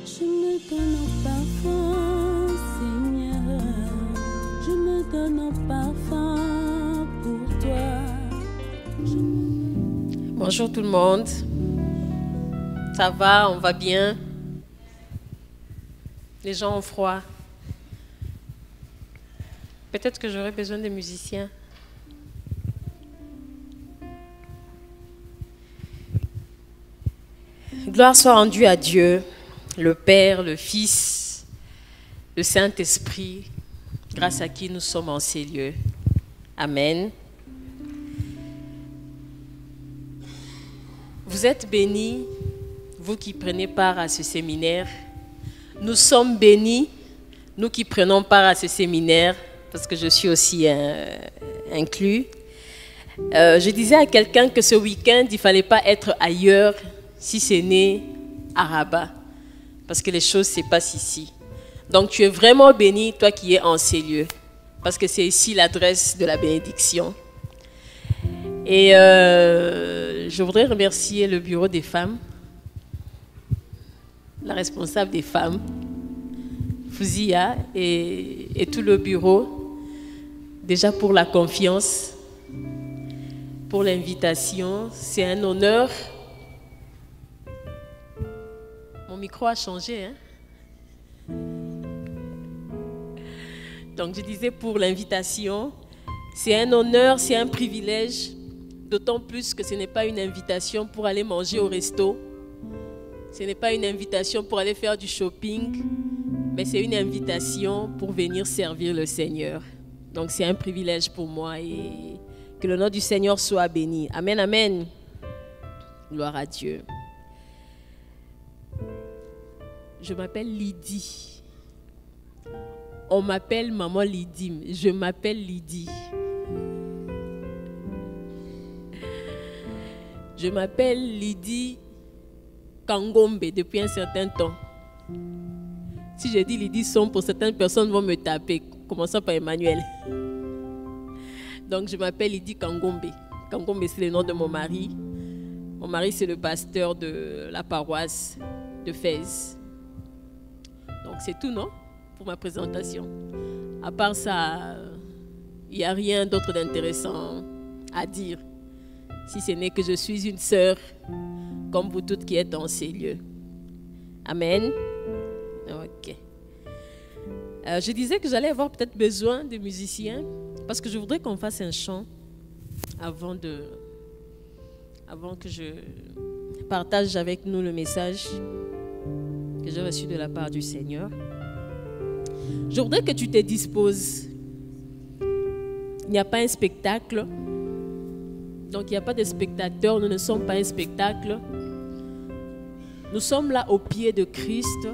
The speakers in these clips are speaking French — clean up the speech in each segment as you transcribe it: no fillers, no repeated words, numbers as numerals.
Je me donne en parfum, Seigneur. Je me donne en parfum pour toi. Bonjour tout le monde. Ça va, on va bien? Les gens ont froid. Peut-être que j'aurais besoin des musiciens. Gloire soit rendue à Dieu, le Père, le Fils, le Saint-Esprit, grâce à qui nous sommes en ces lieux. Amen. Vous êtes bénis, vous qui prenez part à ce séminaire. Nous sommes bénis, nous qui prenons part à ce séminaire, parce que je suis aussi inclus. Je disais à quelqu'un que ce week-end, il ne fallait pas être ailleurs si ce n'est à Rabat, parce que les choses se passent ici. Donc tu es vraiment béni, toi qui es en ces lieux, parce que c'est ici l'adresse de la bénédiction. Et je voudrais remercier le bureau des femmes, la responsable des femmes, Fouzia, et tout le bureau, déjà pour la confiance, pour l'invitation. C'est un honneur. Mon micro a changé, hein? Donc je disais pour l'invitation, c'est un honneur, c'est un privilège, d'autant plus que ce n'est pas une invitation pour aller manger au resto, ce n'est pas une invitation pour aller faire du shopping, mais c'est une invitation pour venir servir le Seigneur. Donc c'est un privilège pour moi et que le nom du Seigneur soit béni. Amen, amen. Gloire à Dieu. Je m'appelle Lydie. On m'appelle Maman Lydie. Je m'appelle Lydie. Je m'appelle Lydie Kangombe depuis un certain temps. Si je dis Lydie Son, pour certaines personnes vont me taper, commençant par Emmanuel. Donc je m'appelle Lydie Kangombe. Kangombe, c'est le nom de mon mari. Mon mari, c'est le pasteur de la paroisse de Fès. Donc c'est tout, non? Pour ma présentation. À part ça, il n'y a rien d'autre d'intéressant à dire. Si ce n'est que je suis une sœur, comme vous toutes qui êtes dans ces lieux. Amen. Ok. Je disais que j'allais avoir peut-être besoin de musiciens, parce que je voudrais qu'on fasse un chant avant que je partage avec nous le message que j'ai reçu de la part du Seigneur. Je voudrais que tu te disposes. Il n'y a pas un spectacle. Donc il n'y a pas de spectateurs. Nous ne sommes pas un spectacle. Nous sommes là au pied de Christ.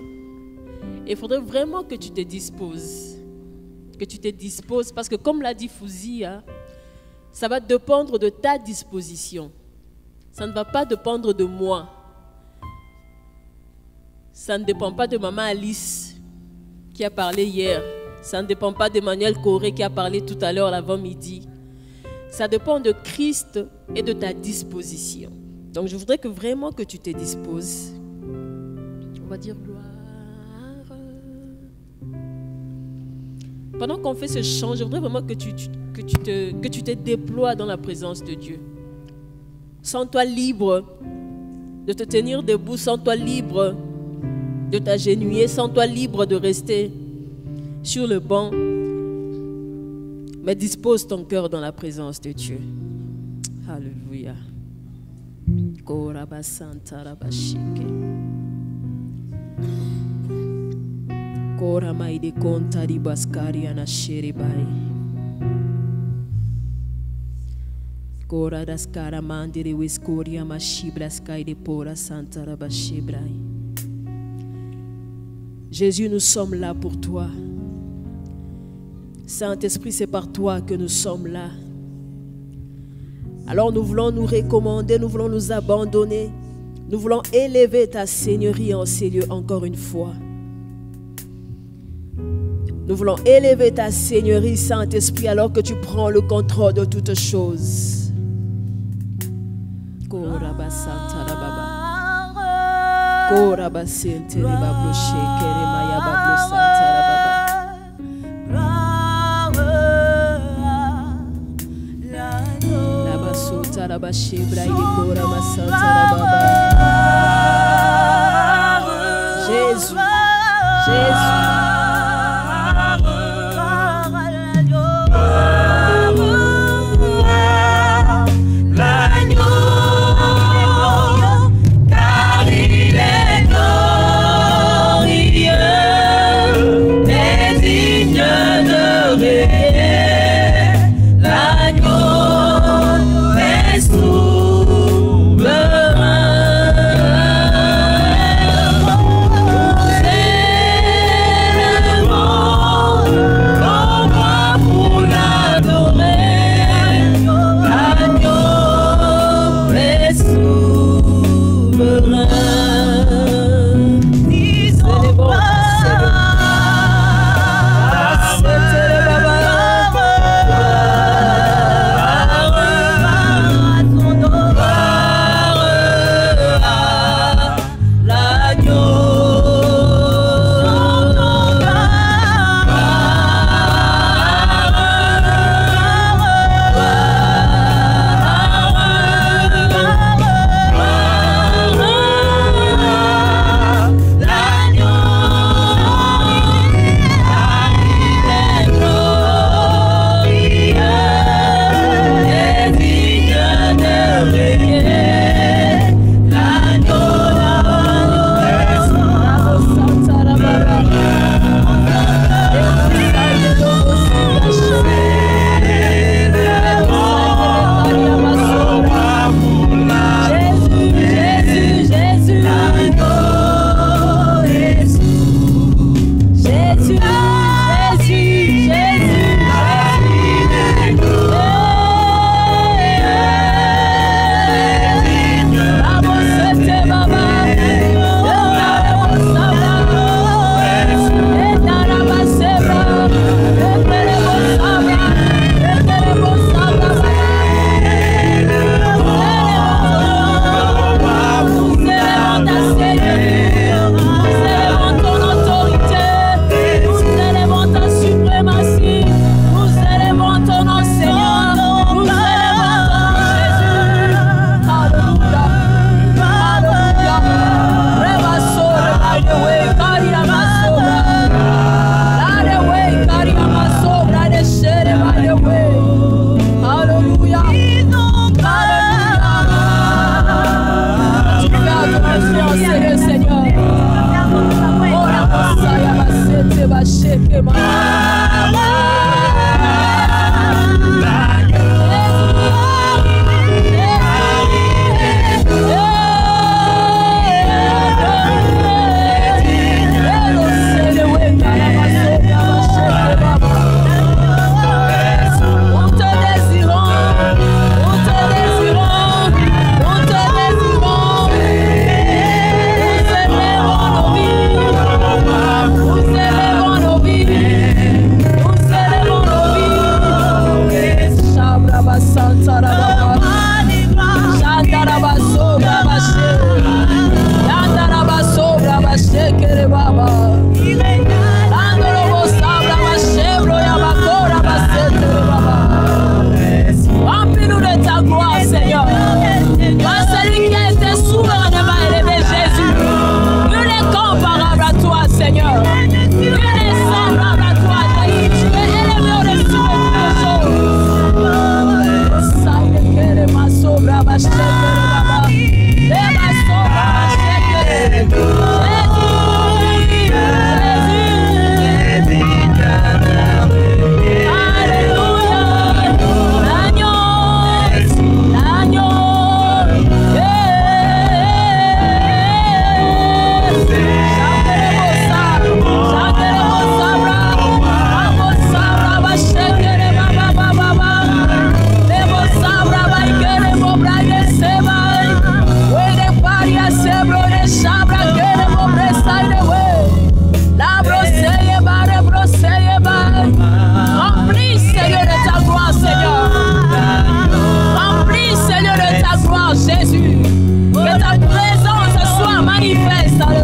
Et il faudrait vraiment que tu te disposes. Que tu te disposes. Parce que comme l'a dit Fouzia, ça va dépendre de ta disposition. Ça ne va pas dépendre de moi. Ça ne dépend pas de Maman Alice qui a parlé hier. Ça ne dépend pas d'Emmanuel Corée qui a parlé tout à l'heure, l'avant-midi. Ça dépend de Christ et de ta disposition. Donc je voudrais vraiment que tu te disposes. On va dire gloire. Pendant qu'on fait ce chant, je voudrais vraiment que tu te déploies dans la présence de Dieu. Sens-toi libre de te tenir debout, sens-toi libre de t'agenouiller, sens-toi libre de rester sur le banc. Mais dispose ton cœur dans la présence de Dieu. Alléluia. Jésus, nous sommes là pour toi. Saint-Esprit, c'est par toi que nous sommes là. Alors nous voulons nous recommander, nous voulons nous abandonner. Nous voulons élever ta Seigneurie en ces lieux encore une fois. Nous voulons élever ta Seigneurie, Saint-Esprit, alors que tu prends le contrôle de toutes choses. Kora basente rebablo shekere maya bablo santa rababa. Labasota rabashebra ikora masanta rababa. Jésus, Jésus. Nous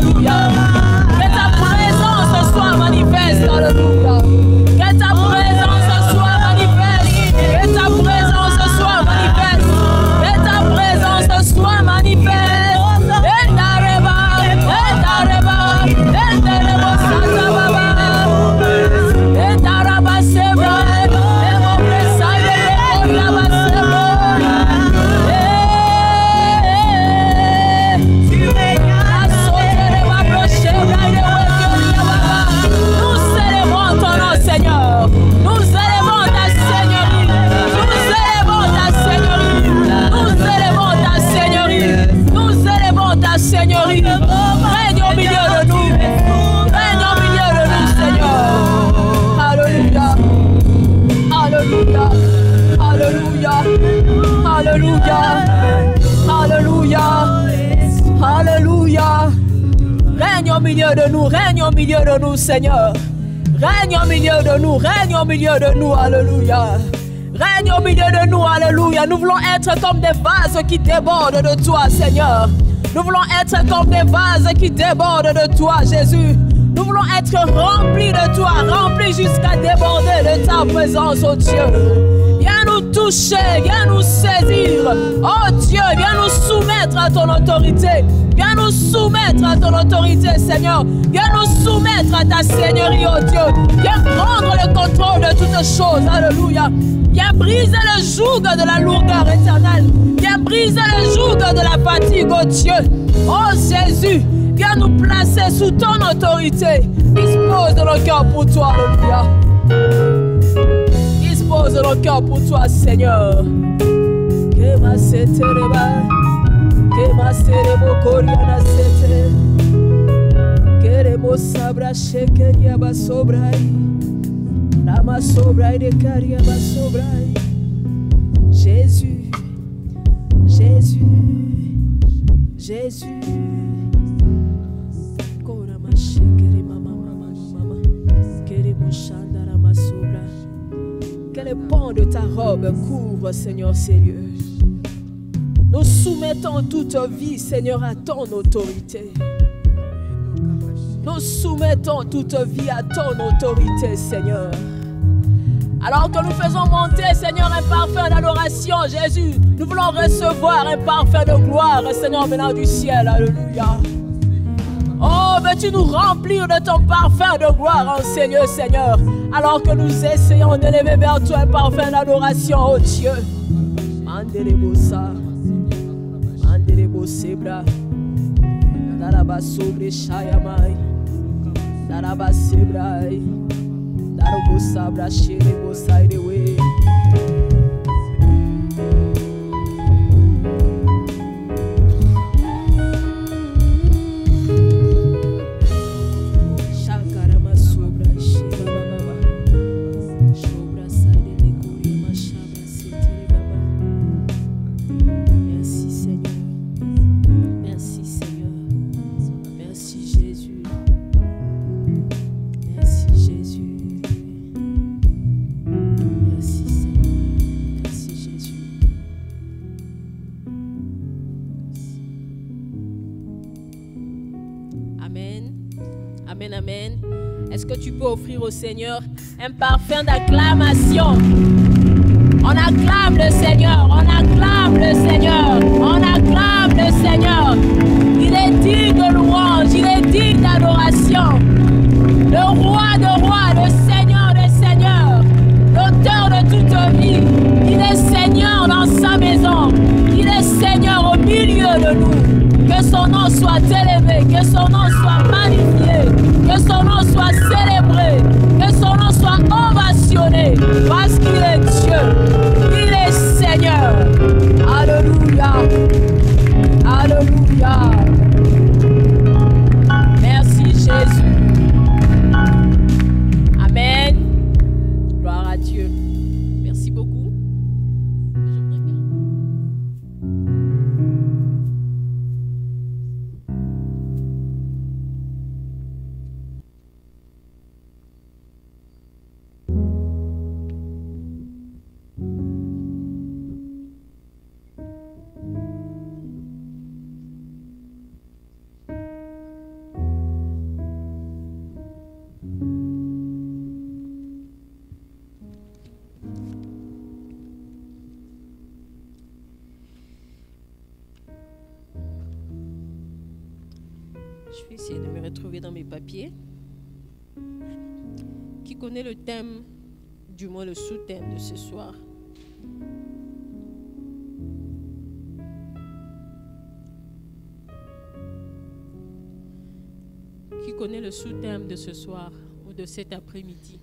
Alléluia. Que ta présence soit manifeste. Alléluia. Que ta présence soit manifeste. Que ta présence soit manifeste. Que ta présence soit manifeste. Seigneurie, règne au milieu de nous. Règne au milieu de nous, Seigneur. Alléluia. Alléluia. Alléluia. Alléluia. Alléluia. Alléluia. Règne au milieu de nous. Règne au milieu de nous, Seigneur. Règne au milieu de nous. Règne au milieu de nous. Alléluia. Règne au milieu de nous. Alléluia. Nous voulons être comme des vases qui débordent de toi, Seigneur. Nous voulons être comme des vases qui débordent de toi, Jésus. Nous voulons être remplis de toi, remplis jusqu'à déborder de ta présence, oh Dieu. Viens nous toucher, viens nous saisir. Oh Dieu, viens nous soumettre à ton autorité. Viens nous soumettre à ton autorité, Seigneur. Viens nous soumettre à ta seigneurie, oh Dieu. Viens prendre le contrôle de toutes choses. Alléluia. Viens briser le joug de la lourdeur éternelle. Viens briser le joug de la fatigue, oh Dieu. Oh Jésus, viens nous placer sous ton autorité. Dispose de nos cœurs pour toi, alléluia. Dispose de nos cœurs pour toi, Seigneur. Que ma sete reba, que ma serebo coriana sete, queremos sabra shekeria basobrai, lama sobrai de caria basobrai. Jésus, Jésus, Jésus. Que les pans de ta robe couvrent, Seigneur, ces lieux. Nous soumettons toute vie, Seigneur, à ton autorité. Nous soumettons toute vie à ton autorité, Seigneur. Alors que nous faisons monter, Seigneur, un parfum d'adoration, Jésus, nous voulons recevoir un parfum de gloire, Seigneur, venant du ciel. Alléluia. Oh, veux-tu nous remplir de ton parfum de gloire, enseigne, Seigneur, alors que nous essayons d'élever vers toi un parfum d'adoration, oh Dieu. Mandelebosa, Mandelebosebra, Darabasobre Shayamai, Darabasebrai, Darabosabra Sherebosaidewe. Amen. Est-ce que tu peux offrir au Seigneur un parfum d'acclamation? On acclame le Seigneur, on acclame le Seigneur, on acclame le Seigneur. Il est digne de louange, il est digne d'adoration. Le roi de rois, le Seigneur des seigneurs, l'auteur de toute vie. Il est Seigneur dans sa maison, il est Seigneur au milieu de nous. Que son nom soit élevé, que son nom soit magnifié, que son nom soit célébré, que son nom soit ovationné, parce qu'il est Dieu, il est Seigneur. Alléluia, alléluia. Merci Jésus. Amen. Gloire à Dieu. Merci beaucoup. Je vais essayer de me retrouver dans mes papiers. Qui connaît le thème, du moins le sous-thème de ce soir? Qui connaît le sous-thème de ce soir ou de cet après-midi?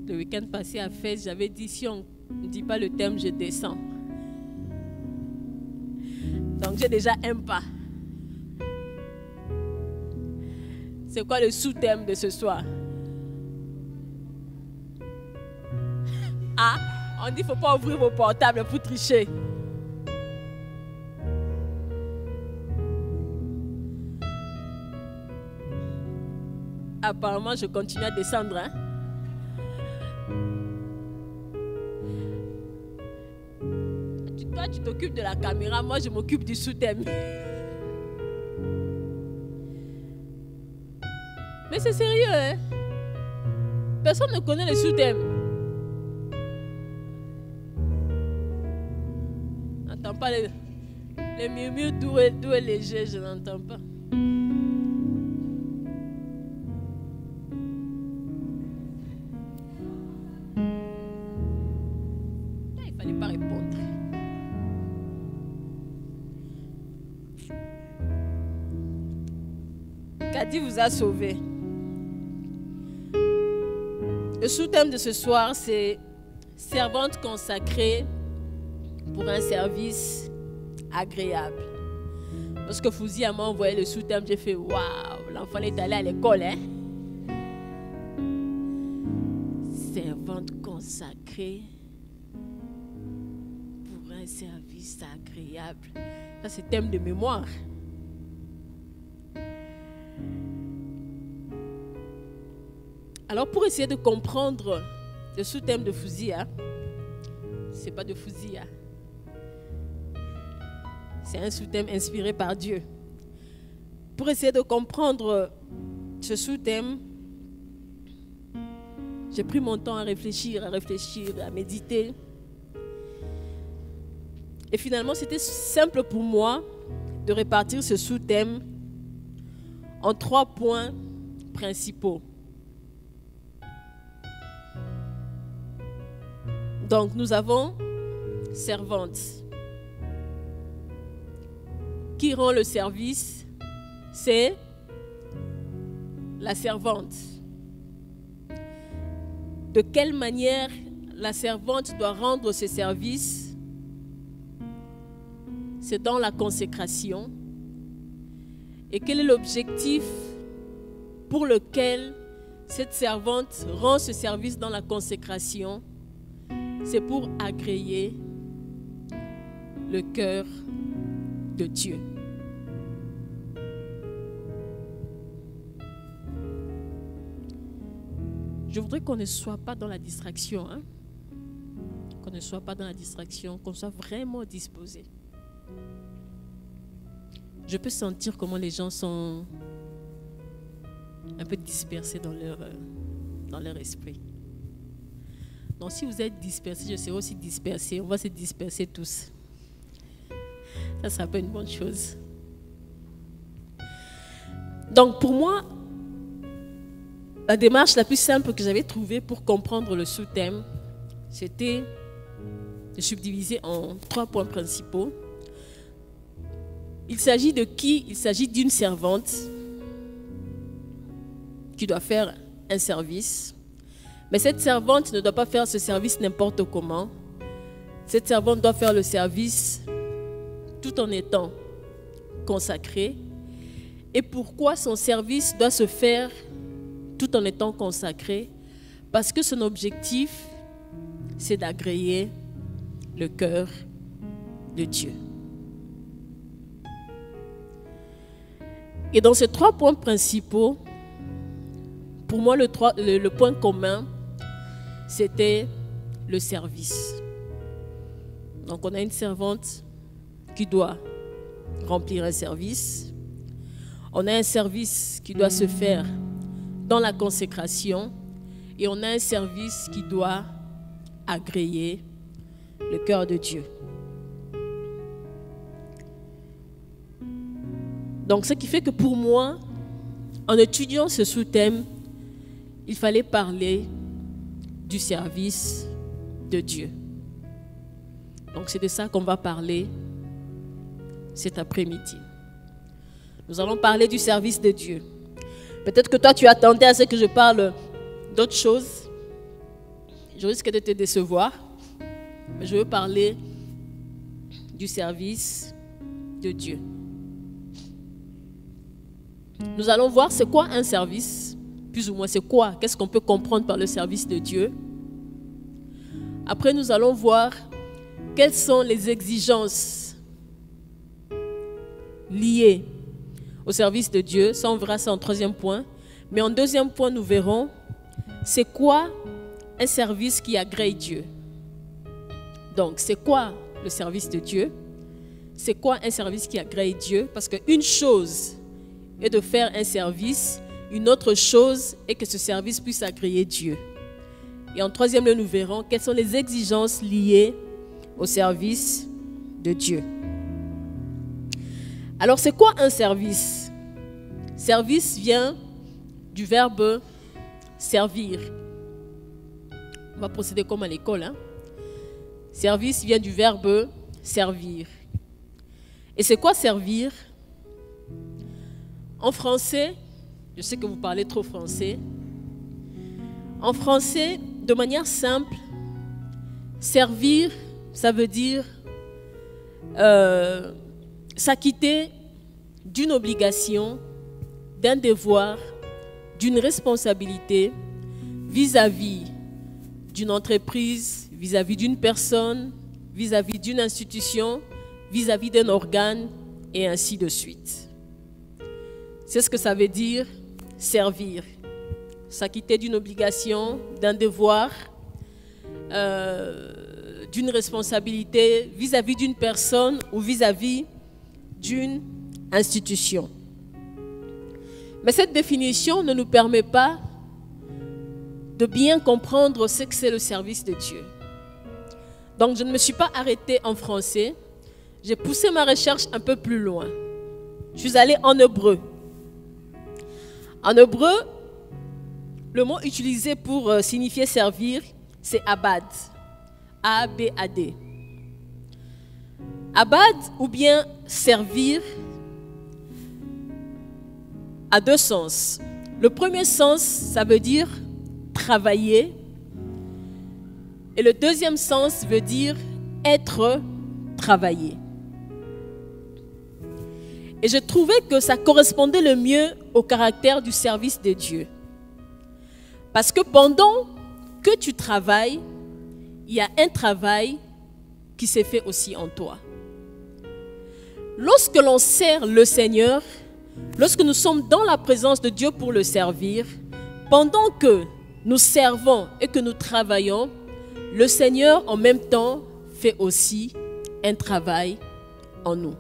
Le week-end passé à Fès, j'avais dit, si on ne dit pas le thème, je descends. Donc j'ai déjà un pas. C'est quoi le sous-thème de ce soir? Ah, on dit qu'il ne faut pas ouvrir vos portables pour tricher. Apparemment, je continue à descendre. Hein? Toi, tu t'occupes de la caméra, moi, je m'occupe du sous-thème. Mais c'est sérieux, hein? Personne ne connaît le sous-thème. Je n'entends pas les murmures doux et légers, je n'entends pas. Il ne fallait pas répondre. Kadi vous a sauvé. Le sous-thème de ce soir, c'est servante consacrée pour un service agréable. Lorsque Fouzi m'a envoyé le sous-thème, j'ai fait waouh, l'enfant est allé à l'école, hein? Servante consacrée pour un service agréable. Ça, c'est thème de mémoire. Alors, pour essayer de comprendre le sous-thème de Fouzia, c'est pas de Fouzia, c'est un sous-thème inspiré par Dieu. Pour essayer de comprendre ce sous-thème, j'ai pris mon temps à réfléchir, à méditer. Et finalement, c'était simple pour moi de répartir ce sous-thème en 3 points principaux. Donc, nous avons servante. Qui rend le service? C'est la servante. De quelle manière la servante doit rendre ce service? C'est dans la consécration. Et quel est l'objectif pour lequel cette servante rend ce service dans la consécration? C'est pour agréer le cœur de Dieu. Je voudrais qu'on ne soit pas dans la distraction, hein? Qu'on ne soit pas dans la distraction, qu'on soit vraiment disposé. Je peux sentir comment les gens sont un peu dispersés dans leur esprit. Donc si vous êtes dispersés, je serai aussi dispersé. On va se disperser tous. Ça sera pas une bonne chose. Donc pour moi, la démarche la plus simple que j'avais trouvée pour comprendre le sous-thème, c'était de subdiviser en 3 points principaux. Il s'agit de qui? Il s'agit d'une servante qui doit faire un service. Mais cette servante ne doit pas faire ce service n'importe comment. Cette servante doit faire le service tout en étant consacrée. Et pourquoi son service doit se faire tout en étant consacré? Parce que son objectif, c'est d'agréer le cœur de Dieu. Et dans ces 3 points principaux, pour moi, le point commun, c'était le service. Donc, on a une servante qui doit remplir un service. On a un service qui doit se faire dans la consécration. Et on a un service qui doit agréer le cœur de Dieu. Donc, ce qui fait que pour moi, en étudiant ce sous-thème, il fallait parler du service de Dieu. Donc, c'est de ça qu'on va parler cet après-midi. Nous allons parler du service de Dieu. Peut-être que toi, tu attendais à ce que je parle d'autres choses. Je risque de te décevoir. Mais je veux parler du service de Dieu. Nous allons voir c'est quoi un service, plus ou moins c'est quoi, qu'est-ce qu'on peut comprendre par le service de Dieu. Après, nous allons voir quelles sont les exigences liées au service de Dieu. Ça, on verra ça en troisième point. Mais en deuxième point, nous verrons c'est quoi un service qui agrée Dieu. Donc, c'est quoi le service de Dieu? C'est quoi un service qui agrée Dieu? Parce qu'une chose est de faire un service, une autre chose est que ce service puisse agréer Dieu. Et en troisième lieu, nous verrons quelles sont les exigences liées au service de Dieu. Alors, c'est quoi un service? Service vient du verbe servir. On va procéder comme à l'école. Service vient du verbe servir. Et c'est quoi servir? En français, je sais que vous parlez trop français. En français, de manière simple, servir, ça veut dire s'acquitter d'une obligation, d'un devoir, d'une responsabilité vis-à-vis d'une entreprise, vis-à-vis d'une personne, vis-à-vis d'une institution, vis-à-vis d'un organe, et ainsi de suite. C'est ce que ça veut dire servir. S'acquitter d'une obligation, d'un devoir, d'une responsabilité vis-à-vis d'une personne ou vis-à-vis d'une institution. Mais cette définition ne nous permet pas de bien comprendre ce que c'est le service de Dieu. Donc je ne me suis pas arrêtée en français. J'ai poussé ma recherche un peu plus loin. Je suis allée en hébreu. En hébreu, le mot utilisé pour signifier servir, c'est abad. A-B-A-D. Abad ou bien servir a deux sens. Le premier sens, ça veut dire travailler. Et le deuxième sens veut dire être travaillé. Et je trouvais que ça correspondait le mieux au caractère du service de Dieu. Parce que pendant que tu travailles, il y a un travail qui s'est fait aussi en toi. Lorsque l'on sert le Seigneur, lorsque nous sommes dans la présence de Dieu pour le servir, pendant que nous servons et que nous travaillons, le Seigneur en même temps fait aussi un travail en nous.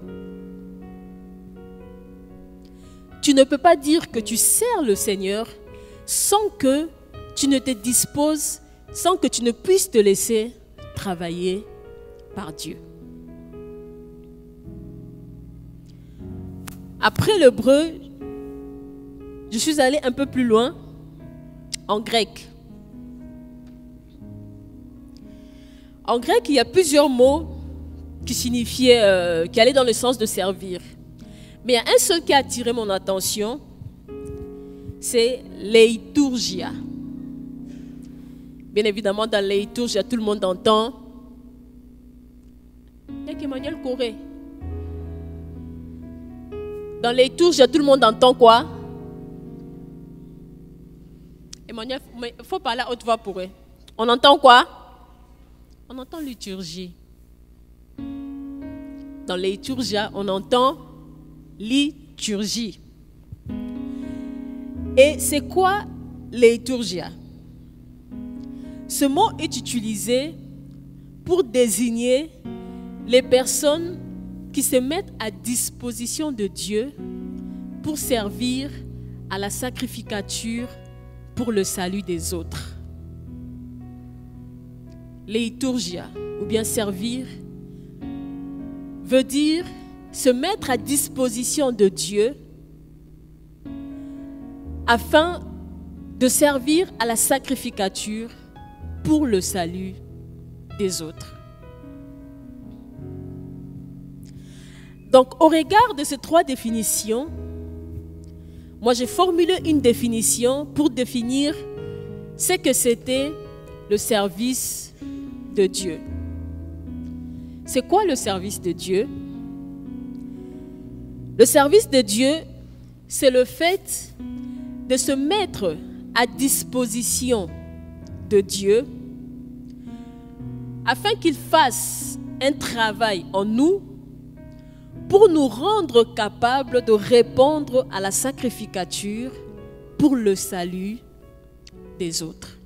Tu ne peux pas dire que tu sers le Seigneur sans que tu ne te disposes, sans que tu ne puisses te laisser travailler par Dieu. Après l'hébreu, je suis allée un peu plus loin, en grec. En grec, il y a plusieurs mots qui signifiaient, qui allaient dans le sens de servir. Mais il y a un seul qui a attiré mon attention, c'est leiturgia. Bien évidemment, dans leiturgia, tout le monde entend. Il y a Emmanuel Corée. Dans leiturgia, tout le monde entend quoi? Emmanuel, il faut parler à haute voix pour eux. On entend quoi? On entend liturgie. Dans leiturgia, on entend liturgie. Et c'est quoi leiturgia? Ce mot est utilisé pour désigner les personnes qui se mettent à disposition de Dieu pour servir à la sacrificature pour le salut des autres. Leiturgia ou bien servir veut dire se mettre à disposition de Dieu afin de servir à la sacrificature pour le salut des autres. Donc, au regard de ces trois définitions, moi j'ai formulé une définition pour définir ce que c'était le service de Dieu. C'est quoi le service de Dieu? Le service de Dieu, c'est le fait de se mettre à disposition de Dieu afin qu'il fasse un travail en nous pour nous rendre capables de répondre à la sacrificature pour le salut des autres.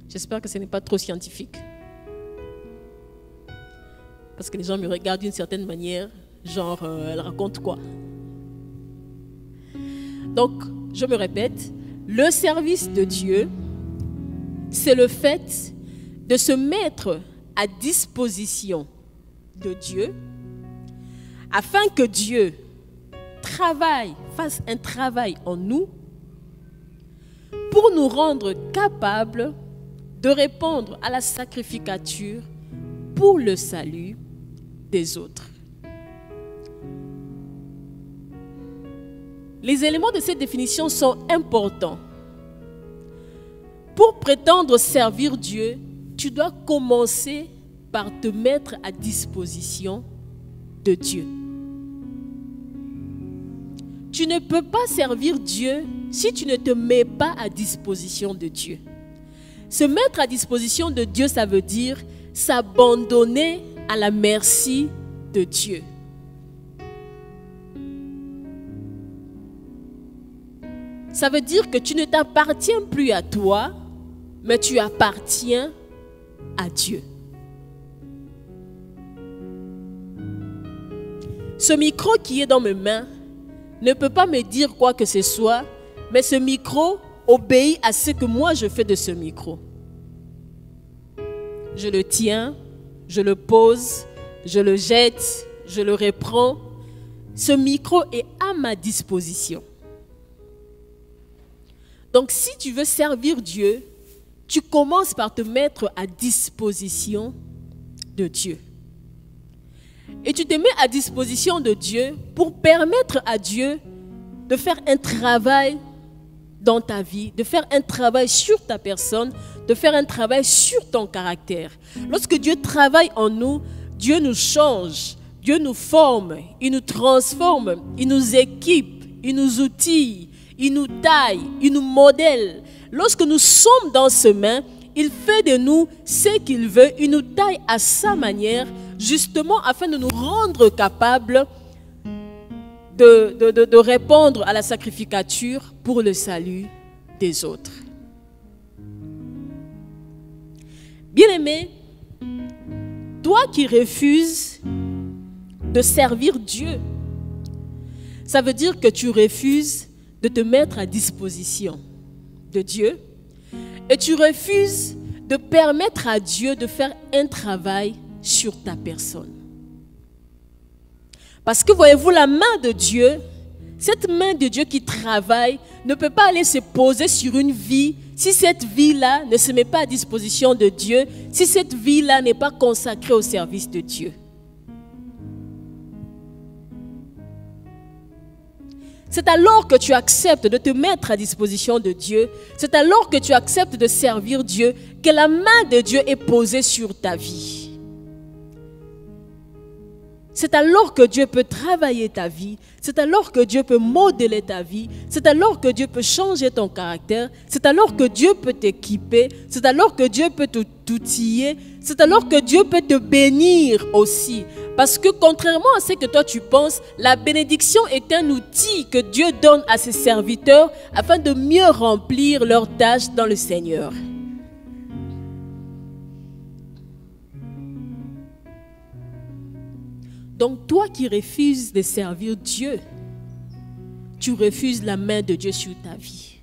J'espère que ce n'est pas trop scientifique. Parce que les gens me regardent d'une certaine manière, genre, elle raconte quoi? Donc, je me répète, le service de Dieu, c'est le fait de se mettre à disposition de Dieu afin que Dieu fasse un travail en nous pour nous rendre capables de répondre à la sacrificature pour le salut des autres. Les éléments de cette définition sont importants. Pour prétendre servir Dieu, tu dois commencer par te mettre à disposition de Dieu. Tu ne peux pas servir Dieu si tu ne te mets pas à disposition de Dieu. Se mettre à disposition de Dieu, ça veut dire s'abandonner à la merci de Dieu. Ça veut dire que tu ne t'appartiens plus à toi, mais tu appartiens à Dieu. Ce micro qui est dans mes mains ne peut pas me dire quoi que ce soit, mais ce micro obéit à ce que moi je fais de ce micro. Je le tiens, je le pose, je le jette, je le reprends. Ce micro est à ma disposition. Donc si tu veux servir Dieu, tu commences par te mettre à disposition de Dieu. Et tu te mets à disposition de Dieu pour permettre à Dieu de faire un travail dans ta vie, de faire un travail sur ta personne, de faire un travail sur ton caractère. Lorsque Dieu travaille en nous, Dieu nous change, Dieu nous forme, il nous transforme, il nous équipe, il nous outille, il nous taille, il nous modèle. Lorsque nous sommes dans ses mains, il fait de nous ce qu'il veut, il nous taille à sa manière, justement afin de nous rendre capables de répondre à la sacrificature pour le salut des autres. Bien-aimé, toi qui refuses de servir Dieu, ça veut dire que tu refuses de te mettre à disposition de Dieu et tu refuses de permettre à Dieu de faire un travail sur ta personne. Parce que voyez-vous, la main de Dieu, cette main de Dieu qui travaille, ne peut pas aller se poser sur une vie si cette vie-là ne se met pas à disposition de Dieu, si cette vie-là n'est pas consacrée au service de Dieu. C'est alors que tu acceptes de te mettre à disposition de Dieu, c'est alors que tu acceptes de servir Dieu, que la main de Dieu est posée sur ta vie. C'est alors que Dieu peut travailler ta vie, c'est alors que Dieu peut modeler ta vie, c'est alors que Dieu peut changer ton caractère, c'est alors que Dieu peut t'équiper, c'est alors que Dieu peut t'outiller, c'est alors que Dieu peut te bénir aussi. Parce que contrairement à ce que toi tu penses, la bénédiction est un outil que Dieu donne à ses serviteurs afin de mieux remplir leurs tâches dans le Seigneur. Donc toi qui refuses de servir Dieu, tu refuses la main de Dieu sur ta vie.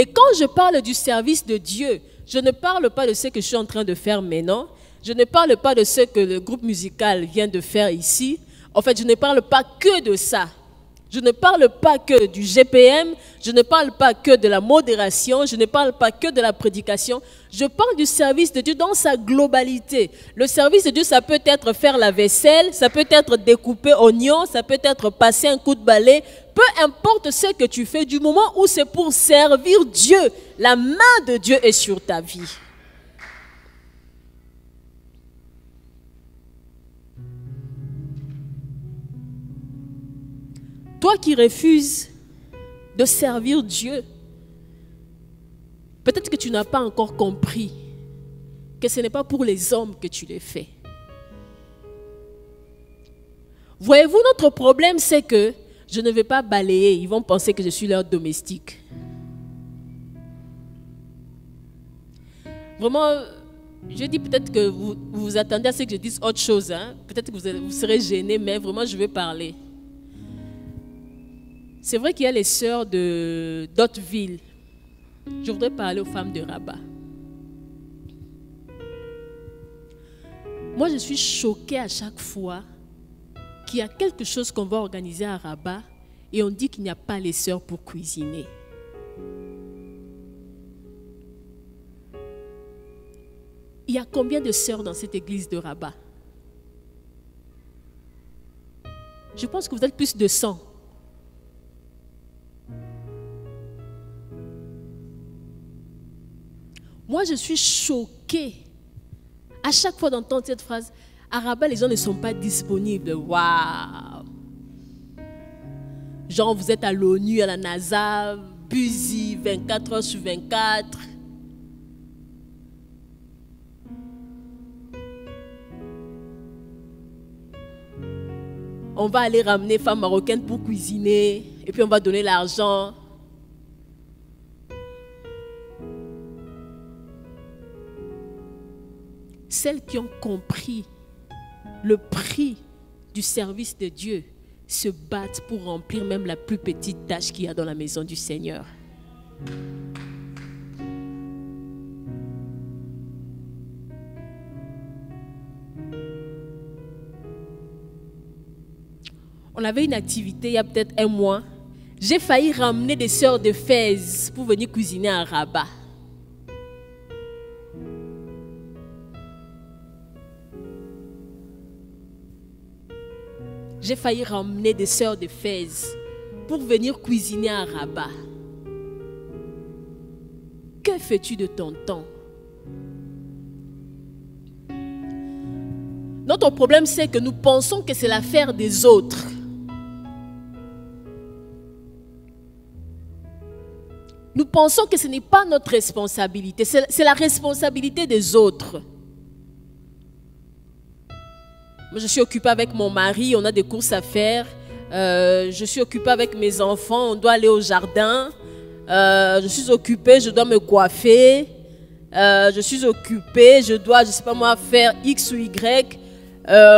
Et quand je parle du service de Dieu, je ne parle pas de ce que je suis en train de faire maintenant. Je ne parle pas de ce que le groupe musical vient de faire ici. En fait, je ne parle pas que de ça. Je ne parle pas que du GPM, je ne parle pas que de la modération, je ne parle pas que de la prédication. Je parle du service de Dieu dans sa globalité. Le service de Dieu, ça peut être faire la vaisselle, ça peut être découper oignons, ça peut être passer un coup de balai. Peu importe ce que tu fais, du moment où c'est pour servir Dieu, la main de Dieu est sur ta vie. Toi qui refuses de servir Dieu, peut-être que tu n'as pas encore compris que ce n'est pas pour les hommes que tu les fais. Voyez-vous, notre problème, c'est que je ne vais pas balayer. Ils vont penser que je suis leur domestique. Vraiment, je dis peut-être que vous vous attendez à ce que je dise autre chose. Hein? Peut-être que vous serez gênés, mais vraiment, je vais parler. C'est vrai qu'il y a les sœurs d'autres villes. Je voudrais parler aux femmes de Rabat. Moi, je suis choquée à chaque fois qu'il y a quelque chose qu'on va organiser à Rabat et on dit qu'il n'y a pas les sœurs pour cuisiner. Il y a combien de sœurs dans cette église de Rabat? Je pense que vous êtes plus de 100. Moi, je suis choquée à chaque fois d'entendre cette phrase. À Rabat, les gens ne sont pas disponibles. Waouh! Genre, vous êtes à l'ONU, à la NASA, busy, 24 heures sur 24. On va aller ramener femmes marocaines pour cuisiner et puis on va donner l'argent. Celles qui ont compris le prix du service de Dieu se battent pour remplir même la plus petite tâche qu'il y a dans la maison du Seigneur. On avait une activité il y a peut-être un mois. J'ai failli ramener des sœurs de Fès pour venir cuisiner à Rabat. J'ai failli ramener des sœurs de Fès pour venir cuisiner à Rabat. Que fais-tu de ton temps? Notre problème, c'est que nous pensons que c'est l'affaire des autres. Nous pensons que ce n'est pas notre responsabilité, c'est la responsabilité des autres. Moi, je suis occupée avec mon mari, on a des courses à faire. Je suis occupée avec mes enfants, on doit aller au jardin. Je suis occupée, je dois me coiffer. Je suis occupée, je dois, je ne sais pas moi, faire X ou Y.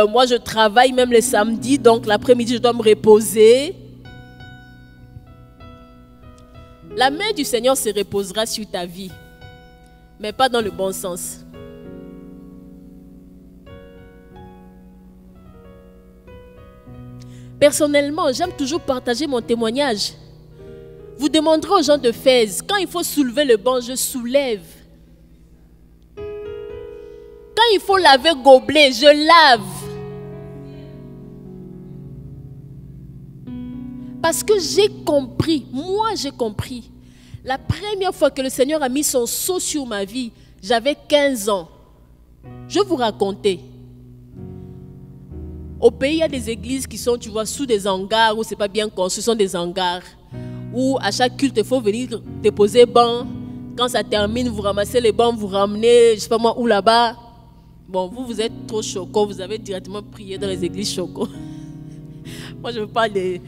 Moi, je travaille même les samedis, donc l'après-midi, je dois me reposer. La main du Seigneur se reposera sur ta vie, mais pas dans le bon sens. Personnellement, j'aime toujours partager mon témoignage. Vous demanderez aux gens de Fès, quand il faut soulever le banc, je soulève. Quand il faut laver gobelet, je lave. Parce que j'ai compris, moi j'ai compris. La première fois que le Seigneur a mis son sceau sur ma vie, j'avais 15 ans. Je vais vous raconter. Au pays, il y a des églises qui sont, tu vois, sous des hangars où ce n'est pas bien construit, ce sont des hangars. Où à chaque culte, il faut venir déposer banc. Quand ça termine, vous ramassez les bancs, vous ramenez, je ne sais pas moi, où là-bas. Bon, vous êtes trop choco, vous avez directement prié dans les églises choco. Moi, je parle des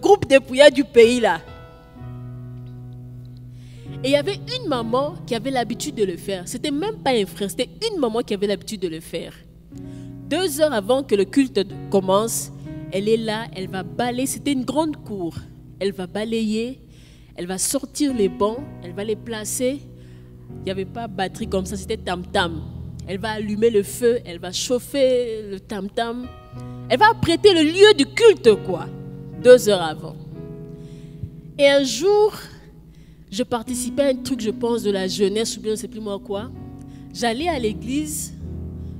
groupes de prière du pays là. Et il y avait une maman qui avait l'habitude de le faire. C'était même pas un frère, c'était une maman qui avait l'habitude de le faire. 2 heures avant que le culte commence, elle est là, elle va balayer. C'était une grande cour. Elle va balayer, Elle va sortir les bancs, elle va les placer. Il n'y avait pas batterie comme ça, c'était tam-tam. Elle va allumer le feu, elle va chauffer le tam-tam. Elle va apprêter le lieu du culte, quoi, 2 heures avant. Et un jour, je participais à un truc, je pense, de la jeunesse, ou bien je ne sais plus moi quoi. J'allais à l'église,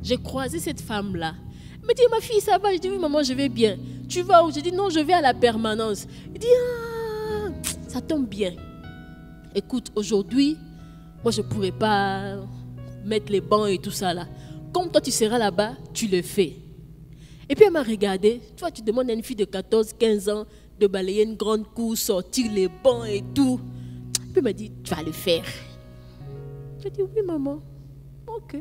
j'ai croisé cette femme-là. Elle me dit, ma fille, ça va? Je dis, oui, maman, je vais bien. Tu vas où? Je dis, non, je vais à la permanence. Elle dit, ah, ça tombe bien. Écoute, aujourd'hui, moi, je ne pourrais pas mettre les bancs et tout ça là. Comme toi, tu seras là-bas, tu le fais. Et puis, elle m'a regardé. Toi, tu demandes à une fille de 14, 15 ans de balayer une grande cour, sortir les bancs et tout. Et puis, elle m'a dit, tu vas le faire. J'ai dit, oui, maman. Ok.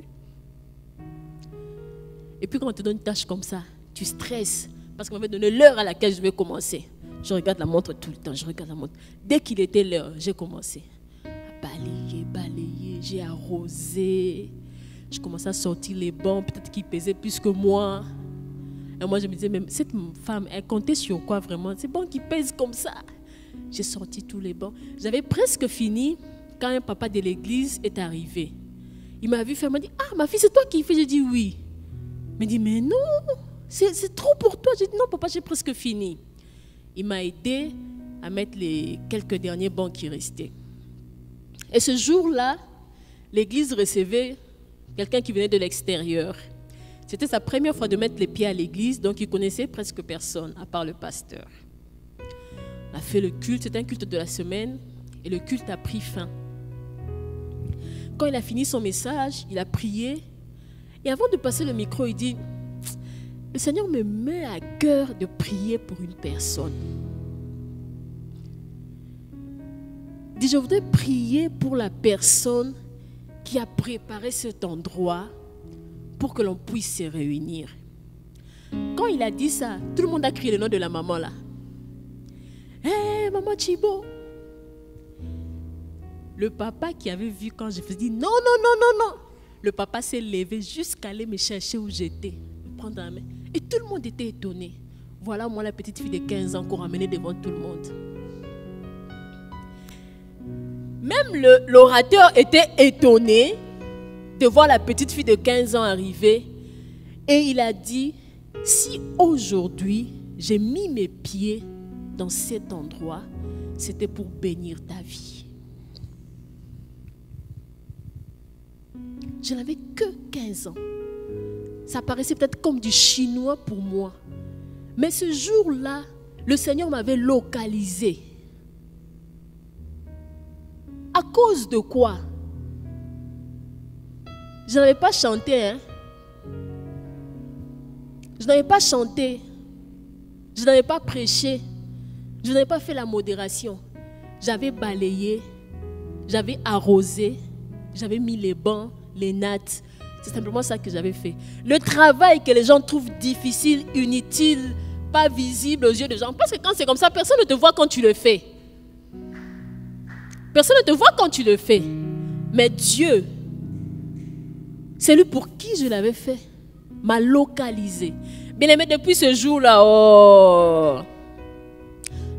Et puis, quand on te donne une tâche comme ça, tu stresses. Parce qu'on m'avait donné l'heure à laquelle je vais commencer. Je regarde la montre tout le temps. Je regarde la montre. Dès qu'il était l'heure, j'ai commencé. Balayer, j'ai arrosé. Je commençais à sortir les bancs, peut-être qu'ils pesaient plus que moi. Et moi, je me disais, mais cette femme, elle comptait sur quoi vraiment? C'est bon qu'ils pèsent comme ça. J'ai sorti tous les bancs. J'avais presque fini quand un papa de l'église est arrivé. Il m'a vu faire, il m'a dit, ah, ma fille, c'est toi qui fais? J'ai dit oui. Il m'a dit, mais non, c'est trop pour toi. J'ai dit, non, papa, j'ai presque fini. Il m'a aidé à mettre les quelques derniers bancs qui restaient. Et ce jour-là, l'église recevait quelqu'un qui venait de l'extérieur. C'était sa première fois de mettre les pieds à l'église, donc il connaissait presque personne, à part le pasteur. On a fait le culte, c'était un culte de la semaine, et le culte a pris fin. Quand il a fini son message, il a prié, et avant de passer le micro, il dit, le Seigneur me met à cœur de prier pour une personne. Il dit, je voudrais prier pour la personne qui a préparé cet endroit pour que l'on puisse se réunir. Quand il a dit ça, tout le monde a crié le nom de la maman là. Hé, maman Chibo. Le papa qui avait vu quand je faisais, dit non. Le papa s'est levé jusqu'à aller me chercher où j'étais, me prendre la main. Et tout le monde était étonné. Voilà moi la petite fille de 15 ans qu'on ramenait devant tout le monde. Même l'orateur était étonné de voir la petite fille de 15 ans arriver. Et il a dit, si aujourd'hui j'ai mis mes pieds dans cet endroit, c'était pour bénir ta vie. Je n'avais que 15 ans. Ça paraissait peut-être comme du chinois pour moi. Mais ce jour-là, le Seigneur m'avait localisé. À cause de quoi? Je n'avais pas chanté, hein? Je n'avais pas chanté. Je n'avais pas prêché. Je n'avais pas fait la modération. J'avais balayé. J'avais arrosé. J'avais mis les bancs, les nattes. C'est simplement ça que j'avais fait. Le travail que les gens trouvent difficile, inutile, pas visible aux yeux des gens. Parce que quand c'est comme ça, personne ne te voit quand tu le fais. Personne ne te voit quand tu le fais. Mais Dieu, c'est lui pour qui je l'avais fait, m'a localisé. Bien-aimé, depuis ce jour-là,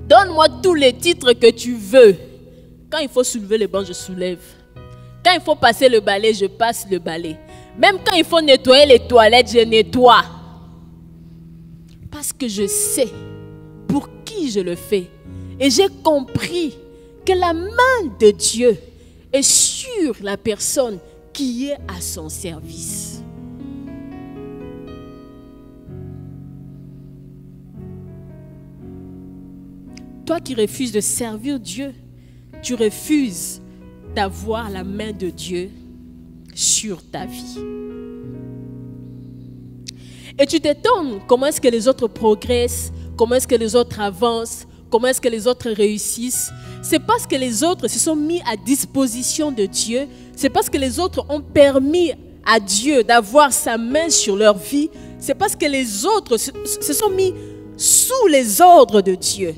donne-moi tous les titres que tu veux. Quand il faut soulever le banc, je soulève. Quand il faut passer le balai, je passe le balai. Même quand il faut nettoyer les toilettes, je nettoie. Parce que je sais pour qui je le fais. Et j'ai compris que la main de Dieu est sur la personne qui est à son service. Toi qui refuses de servir Dieu, tu refuses d'avoir la main de Dieu sur ta vie. Et tu t'étonnes comment est-ce que les autres progressent, comment est-ce que les autres avancent, comment est-ce que les autres réussissent. C'est parce que les autres se sont mis à disposition de Dieu. C'est parce que les autres ont permis à Dieu d'avoir sa main sur leur vie. C'est parce que les autres se sont mis sous les ordres de Dieu.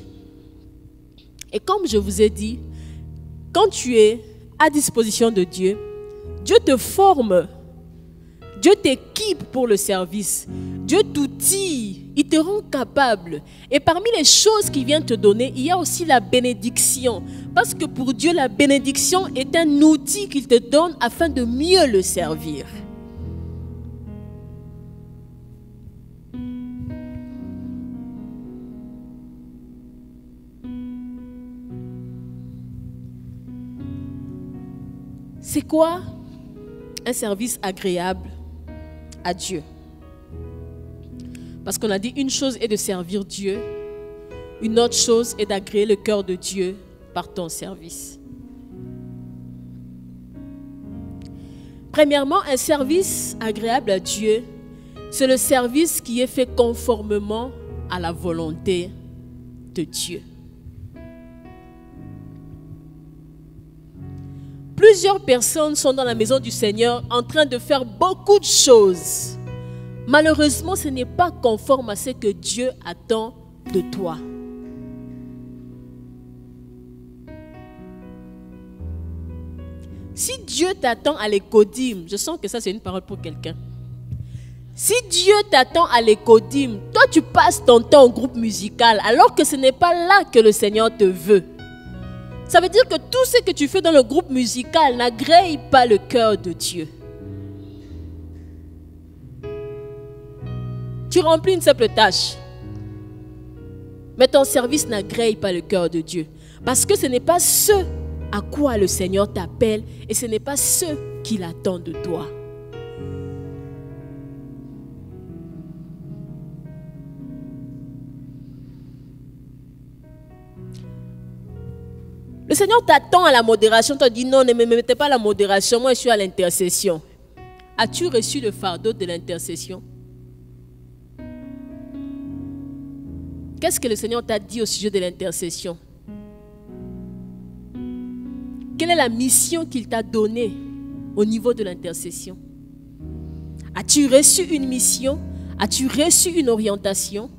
Et comme je vous ai dit, quand tu es à disposition de Dieu, Dieu te forme, Dieu t'équipe pour le service, Dieu t'outille, il te rend capable. Et parmi les choses qu'il vient te donner, il y a aussi la bénédiction. Parce que pour Dieu, la bénédiction est un outil qu'il te donne afin de mieux le servir. C'est quoi un service agréable à Dieu? Parce qu'on a dit une chose est de servir Dieu, une autre chose est d'agréer le cœur de Dieu par ton service. Premièrement, un service agréable à Dieu, c'est le service qui est fait conformément à la volonté de Dieu. Plusieurs personnes sont dans la maison du Seigneur en train de faire beaucoup de choses. Malheureusement, ce n'est pas conforme à ce que Dieu attend de toi. Si Dieu t'attend à l'écodime, je sens que ça c'est une parole pour quelqu'un. Si Dieu t'attend à l'écodime, toi tu passes ton temps au groupe musical alors que ce n'est pas là que le Seigneur te veut. Ça veut dire que tout ce que tu fais dans le groupe musical n'agrée pas le cœur de Dieu. Tu remplis une simple tâche, mais ton service n'agrée pas le cœur de Dieu. Parce que ce n'est pas ce à quoi le Seigneur t'appelle et ce n'est pas ce qu'il attend de toi. Le Seigneur t'attend à la modération. Tu dis non, ne me mettez pas à la modération, moi je suis à l'intercession. As-tu reçu le fardeau de l'intercession? Qu'est-ce que le Seigneur t'a dit au sujet de l'intercession? Quelle est la mission qu'il t'a donnée au niveau de l'intercession? As-tu reçu une mission? As-tu reçu une orientation?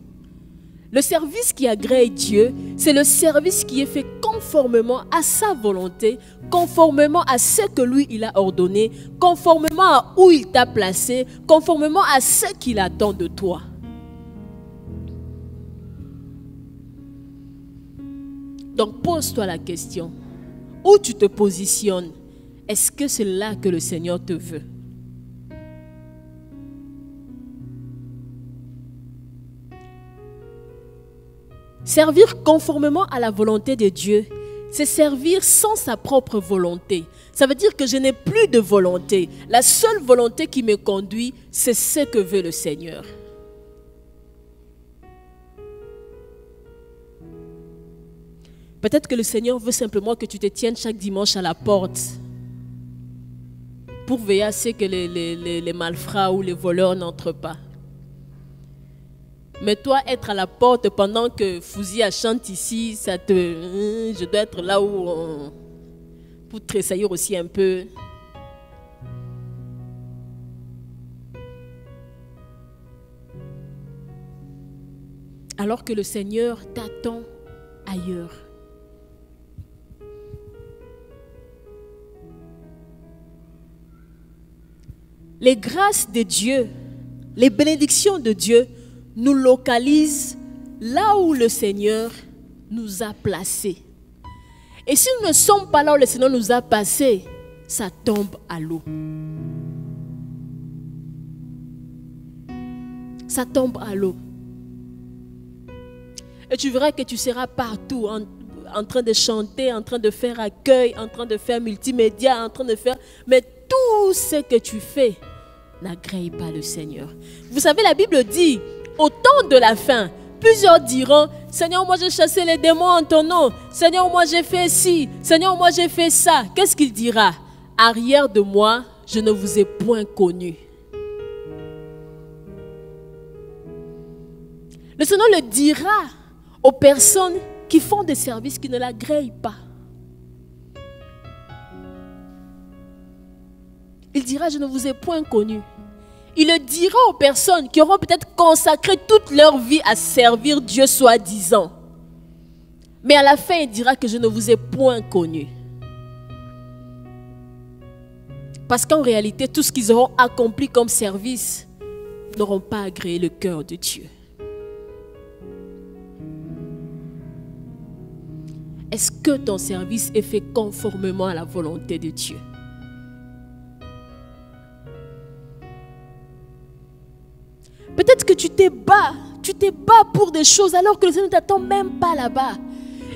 Le service qui agrée Dieu, c'est le service qui est fait conformément à sa volonté, conformément à ce que lui il a ordonné, conformément à où il t'a placé, conformément à ce qu'il attend de toi. Donc pose-toi la question, où tu te positionnes? Est-ce que c'est là que le Seigneur te veut? Servir conformément à la volonté de Dieu, c'est servir sans sa propre volonté. Ça veut dire que je n'ai plus de volonté. La seule volonté qui me conduit, c'est ce que veut le Seigneur. Peut-être que le Seigneur veut simplement que tu te tiennes chaque dimanche à la porte pour veiller à ce que les malfrats ou les voleurs n'entrent pas. Mais toi, être à la porte pendant que Fouzia chante ici, ça te... je dois être là où pour tressaillir aussi un peu. Alors que le Seigneur t'attend ailleurs. Les grâces de Dieu, les bénédictions de Dieu nous localisent là où le Seigneur nous a placés. Et si nous ne sommes pas là où le Seigneur nous a placés, ça tombe à l'eau. Ça tombe à l'eau. Et tu verras que tu seras partout en train de chanter, en train de faire accueil, en train de faire multimédia, en train de faire... Mais tout ce que tu fais n'agrée pas le Seigneur. Vous savez, la Bible dit, au temps de la fin, plusieurs diront, Seigneur, moi j'ai chassé les démons en ton nom. Seigneur, moi j'ai fait ci. Seigneur, moi j'ai fait ça. Qu'est-ce qu'il dira? Arrière de moi, je ne vous ai point connu. Le Seigneur le dira aux personnes qui font des services qui ne l'agréent pas. Il dira, je ne vous ai point connu. Il le dira aux personnes qui auront peut-être consacré toute leur vie à servir Dieu soi-disant. Mais à la fin, il dira que je ne vous ai point connu. Parce qu'en réalité, tout ce qu'ils auront accompli comme service n'auront pas agréé le cœur de Dieu. Est-ce que ton service est fait conformément à la volonté de Dieu? Peut-être que tu te bats pour des choses alors que le Seigneur ne t'attend même pas là-bas.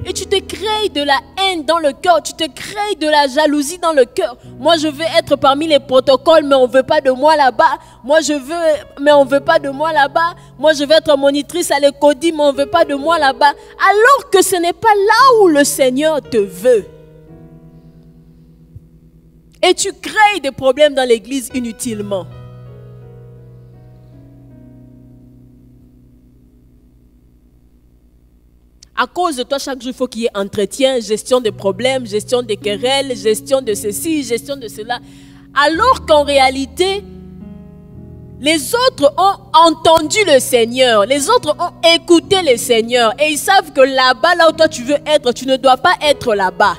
Et tu te crées de la haine dans le cœur, tu te crées de la jalousie dans le cœur. Moi, je veux être parmi les protocoles, mais on ne veut pas de moi là-bas. Moi, je veux, mais on ne veut pas de moi là-bas. Moi, je veux être monitrice à l'Ecodi, mais on ne veut pas de moi là-bas. Alors que ce n'est pas là où le Seigneur te veut. Et tu crées des problèmes dans l'église inutilement. À cause de toi, chaque jour, il faut qu'il y ait entretien, gestion des problèmes, gestion des querelles, gestion de ceci, gestion de cela. Alors qu'en réalité, les autres ont entendu le Seigneur, les autres ont écouté le Seigneur et ils savent que là-bas, là où toi tu veux être, tu ne dois pas être là-bas.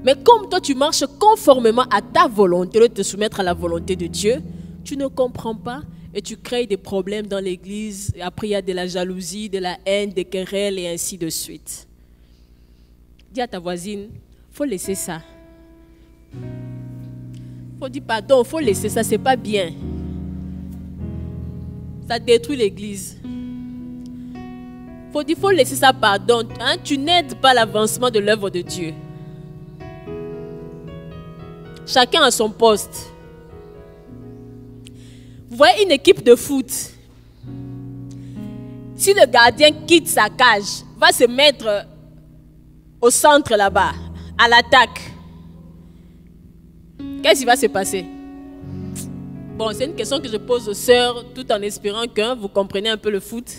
Mais comme toi tu marches conformément à ta volonté, de te soumettre à la volonté de Dieu, tu ne comprends pas. Et tu crées des problèmes dans l'église. Après, il y a de la jalousie, de la haine, des querelles et ainsi de suite. Dis à ta voisine, il faut laisser ça. Il faut dire pardon, il faut laisser ça, c'est pas bien. Ça détruit l'église. Il faut laisser ça, pardon. Hein? Tu n'aides pas l'avancement de l'œuvre de Dieu. Chacun a son poste. Vous voyez une équipe de foot. Si le gardien quitte sa cage, va se mettre au centre là-bas, à l'attaque, qu'est-ce qui va se passer? Bon, c'est une question que je pose aux sœurs, tout en espérant que vous compreniez un peu le foot.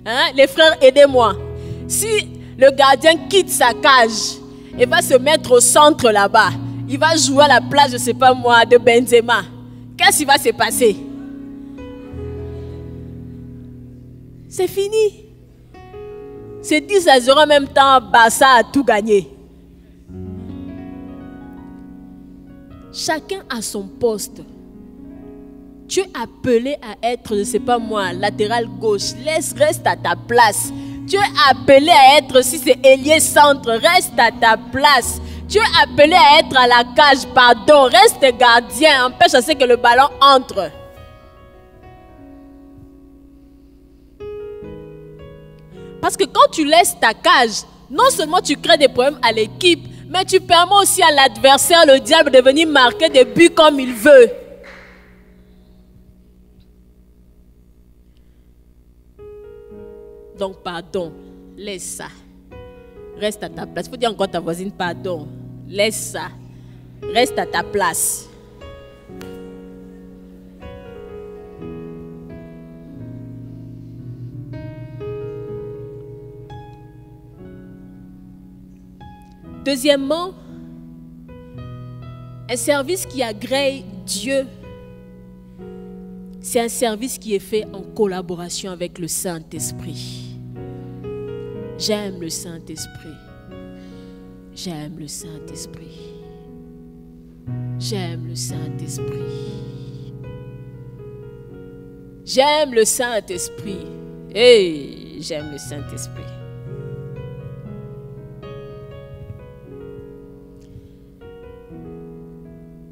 Hein? Les frères, aidez-moi. Si le gardien quitte sa cage, il va se mettre au centre là-bas. Il va jouer à la place, je ne sais pas moi, de Benzema. Qu'est-ce qui va se passer? C'est fini. C'est 10-0 en même temps, Barça a tout gagné. Chacun a son poste. Tu es appelé à être, je ne sais pas moi, latéral gauche. Reste à ta place. Tu es appelé à être, si c'est ailier centre, reste à ta place. Tu es appelé à être à la cage, pardon, reste gardien, empêche à ce que le ballon entre. Parce que quand tu laisses ta cage, non seulement tu crées des problèmes à l'équipe, mais tu permets aussi à l'adversaire, le diable, de venir marquer des buts comme il veut. Donc, pardon, laisse ça. Reste à ta place. Il faut dire encore à ta voisine, pardon, laisse ça. Reste à ta place. Deuxièmement, un service qui agrée Dieu, c'est un service qui est fait en collaboration avec le Saint-Esprit. J'aime le Saint-Esprit. J'aime le Saint-Esprit. J'aime le Saint-Esprit. J'aime le Saint-Esprit. Hey, j'aime le Saint-Esprit.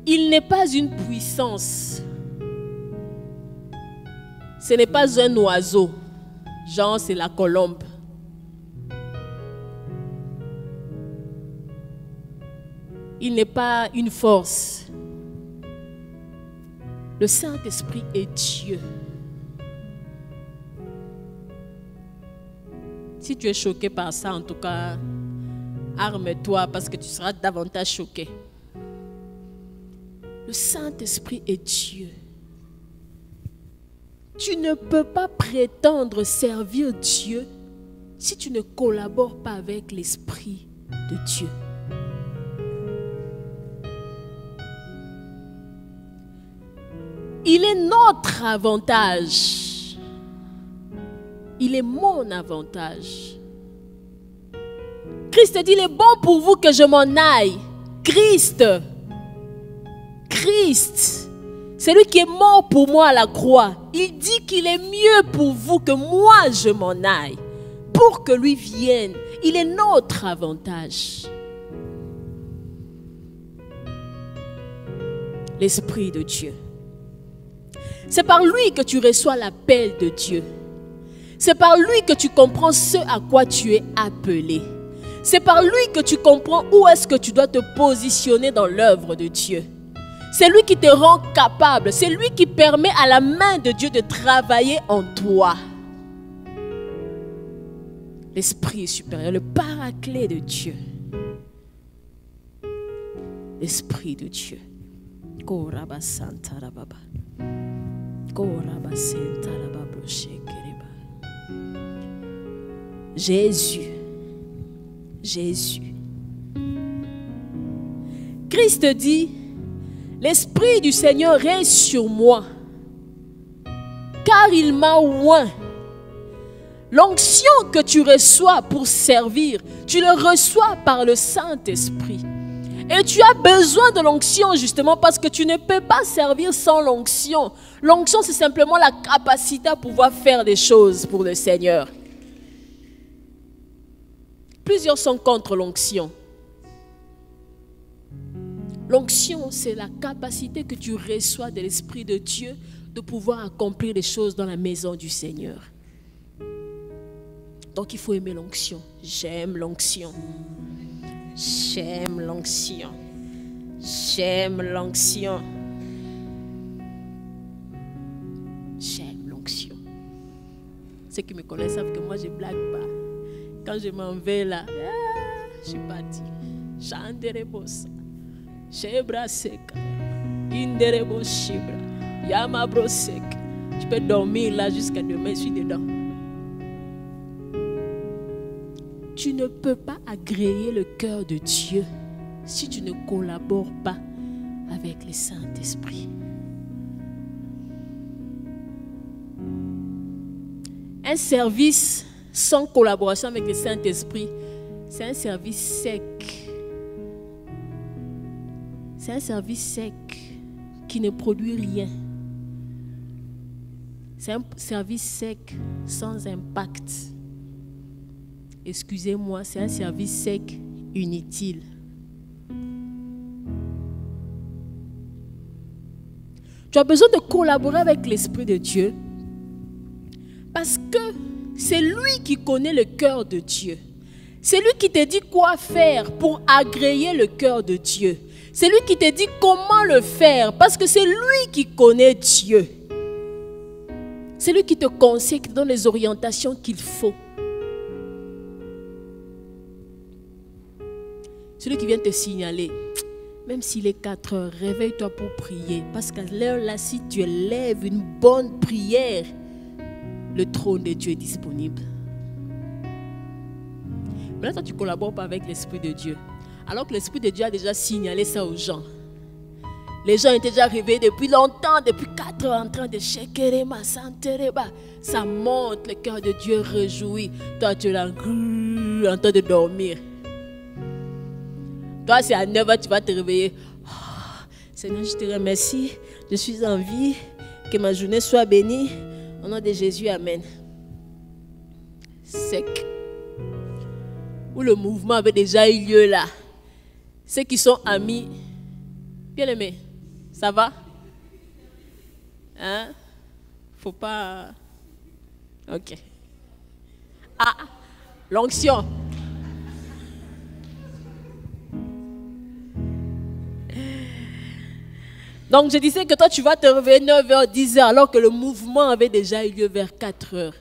Il n'est pas une puissance. Ce n'est pas un oiseau. Genre, c'est la colombe. Il n'est pas une force. Le Saint-Esprit est Dieu. Si tu es choqué par ça, en tout cas, arme-toi parce que tu seras davantage choqué. Le Saint-Esprit est Dieu. Tu ne peux pas prétendre servir Dieu si tu ne collabores pas avec l'Esprit de Dieu. Il est notre avantage. Il est mon avantage. Christ dit, il est bon pour vous que je m'en aille. Christ, C'est lui qui est mort pour moi à la croix. Il dit qu'il est mieux pour vous que moi je m'en aille. Pour que lui vienne. Il est notre avantage. L'Esprit de Dieu. C'est par lui que tu reçois l'appel de Dieu. C'est par lui que tu comprends ce à quoi tu es appelé. C'est par lui que tu comprends où est-ce que tu dois te positionner dans l'œuvre de Dieu. C'est lui qui te rend capable. C'est lui qui permet à la main de Dieu de travailler en toi. L'Esprit supérieur, le paraclet de Dieu. L'Esprit de Dieu. Jésus. Jésus. Christ dit, l'Esprit du Seigneur est sur moi, car il m'a oint. L'onction que tu reçois pour servir, tu le reçois par le Saint-Esprit. Et tu as besoin de l'onction justement parce que tu ne peux pas servir sans l'onction. L'onction, c'est simplement la capacité à pouvoir faire des choses pour le Seigneur. Plusieurs sont contre l'onction. L'onction, c'est la capacité que tu reçois de l'Esprit de Dieu de pouvoir accomplir des choses dans la maison du Seigneur. Donc il faut aimer l'onction. J'aime l'onction. J'aime l'onction. J'aime l'onction. J'aime l'onction. Ceux qui me connaissent savent que moi je ne blague pas. Quand je m'en vais là, je suis partie. Chanderebosa. Chebra seka. Inderebo shibra. Yamabro sek. Je peux dormir là jusqu'à demain, je suis dedans. Tu ne peux pas agréer le cœur de Dieu si tu ne collabores pas avec le Saint-Esprit. Un service sans collaboration avec le Saint-Esprit, c'est un service sec. C'est un service sec qui ne produit rien. C'est un service sec sans impact. Excusez-moi, c'est un service sec inutile. Tu as besoin de collaborer avec l'Esprit de Dieu parce que c'est lui qui connaît le cœur de Dieu. C'est lui qui te dit quoi faire pour agréer le cœur de Dieu. C'est lui qui te dit comment le faire parce que c'est lui qui connaît Dieu. C'est lui qui te conseille, qui te donne les orientations qu'il faut. Celui qui vient te signaler, même s'il est 4 heures, réveille-toi pour prier. Parce qu'à l'heure-là, si tu élèves une bonne prière, le trône de Dieu est disponible. Mais là, toi, tu ne collabores pas avec l'Esprit de Dieu. Alors que l'Esprit de Dieu a déjà signalé ça aux gens. Les gens étaient déjà réveillés depuis longtemps, depuis 4 heures, en train de shekerema, santereba. Ça monte, le cœur de Dieu réjouit. Toi, tu es là, en train de dormir. Toi, c'est à 9h, tu vas te réveiller. Oh, Seigneur, je te remercie. Je suis en vie. Que ma journée soit bénie. Au nom de Jésus, amen. Sec. Où le mouvement avait déjà eu lieu là. Ceux qui sont amis. Bien aimé, ça va? Hein? Faut pas... Ok. Ah, l'onction. Donc je disais que toi tu vas te réveiller 9h, 10h alors que le mouvement avait déjà eu lieu vers 4h.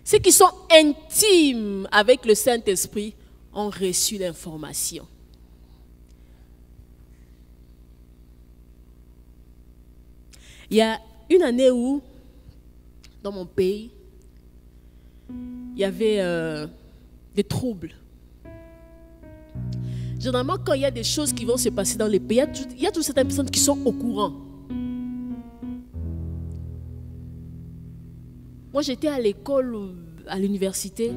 Ceux qui sont intimes avec le Saint-Esprit ont reçu l'information. Il y a une année où, dans mon pays, il y avait des troubles. Généralement, quand il y a des choses qui vont se passer dans les pays, il y a toutes certaines personnes qui sont au courant. Moi, j'étais à l'école, à l'université.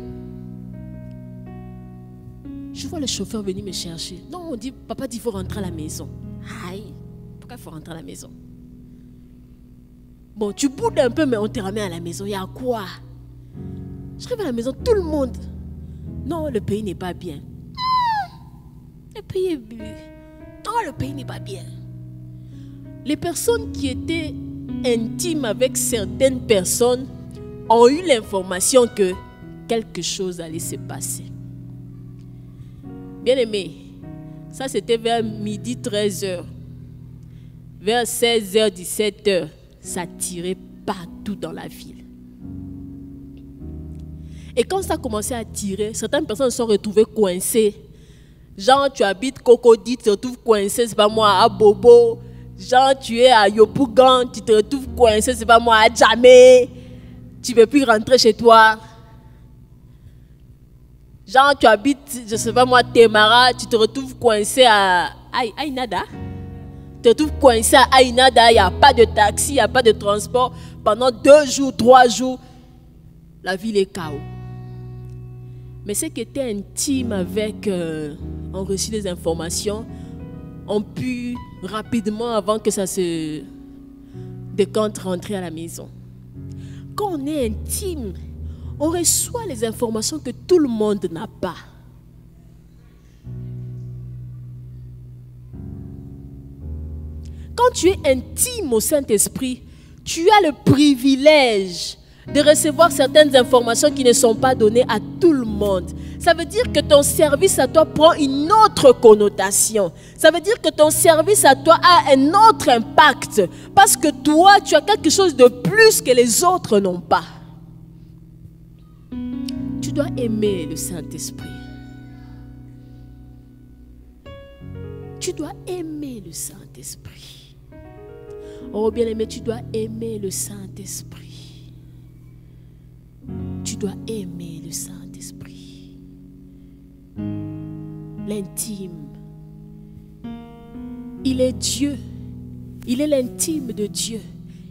Je vois le chauffeur venir me chercher. Non, on dit, papa dit qu'il faut rentrer à la maison. Aïe, pourquoi il faut rentrer à la maison? Bon, tu boudes un peu, mais on te ramène à la maison. Il y a quoi? Je arrive à la maison, tout le monde. Non, le pays n'est pas bien. Le pays est bien. Non, le pays n'est pas bien. Les personnes qui étaient intimes avec certaines personnes ont eu l'information que quelque chose allait se passer. Bien aimé, ça c'était vers midi 13h. Vers 16h, 17h, ça tirait partout dans la ville. Et quand ça a commencé à tirer, certaines personnes se sont retrouvées coincées. Genre, tu habites Cocody, tu te retrouves coincé, c'est pas moi, à Bobo. Genre, tu es à Yopougon, tu te retrouves coincé, c'est pas moi, à Djamé. Tu ne peux plus rentrer chez toi. Genre, tu habites, je sais pas moi, Temara, tu te retrouves coincé à Aïnada. Tu te retrouves coincé à Aïnada, il n'y a pas de taxi, il n'y a pas de transport. Pendant 2 jours, 3 jours, la ville est chaos. Mais ceux qui étaient intimes avec, ont reçu des informations, ont pu rapidement, avant que ça se décompte, rentrer à la maison. Quand on est intime, on reçoit les informations que tout le monde n'a pas. Quand tu es intime au Saint-Esprit, tu as le privilège de recevoir certaines informations qui ne sont pas données à tout le monde. Ça veut dire que ton service à toi prend une autre connotation. Ça veut dire que ton service à toi a un autre impact. Parce que toi, tu as quelque chose de plus que les autres n'ont pas. Tu dois aimer le Saint-Esprit. Tu dois aimer le Saint-Esprit. Oh bien-aimé, tu dois aimer le Saint-Esprit. Tu dois aimer le Saint-Esprit. L'intime. Il est Dieu. Il est l'intime de Dieu.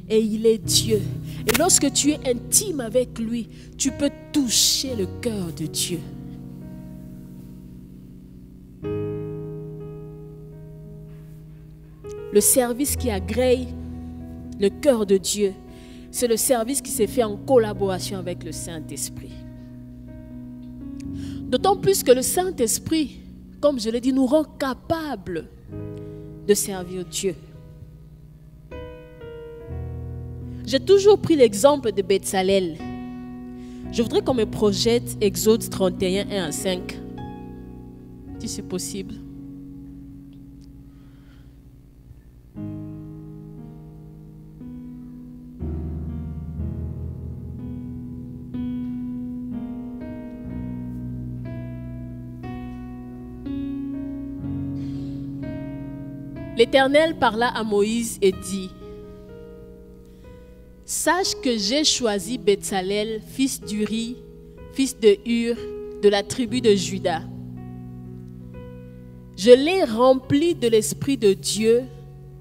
Et il est Dieu. Et lorsque tu es intime avec lui, tu peux toucher le cœur de Dieu. Le service qui agrée le cœur de Dieu, c'est le service qui s'est fait en collaboration avec le Saint-Esprit. D'autant plus que le Saint-Esprit, comme je l'ai dit, nous rend capables de servir Dieu. J'ai toujours pris l'exemple de Betsalel. Je voudrais qu'on me projette Exode 31, 1 à 5, si c'est possible. L'Éternel parla à Moïse et dit: sache que j'ai choisi Betsalel, fils d'Uri, fils de Hur, de la tribu de Juda. Je l'ai rempli de l'Esprit de Dieu,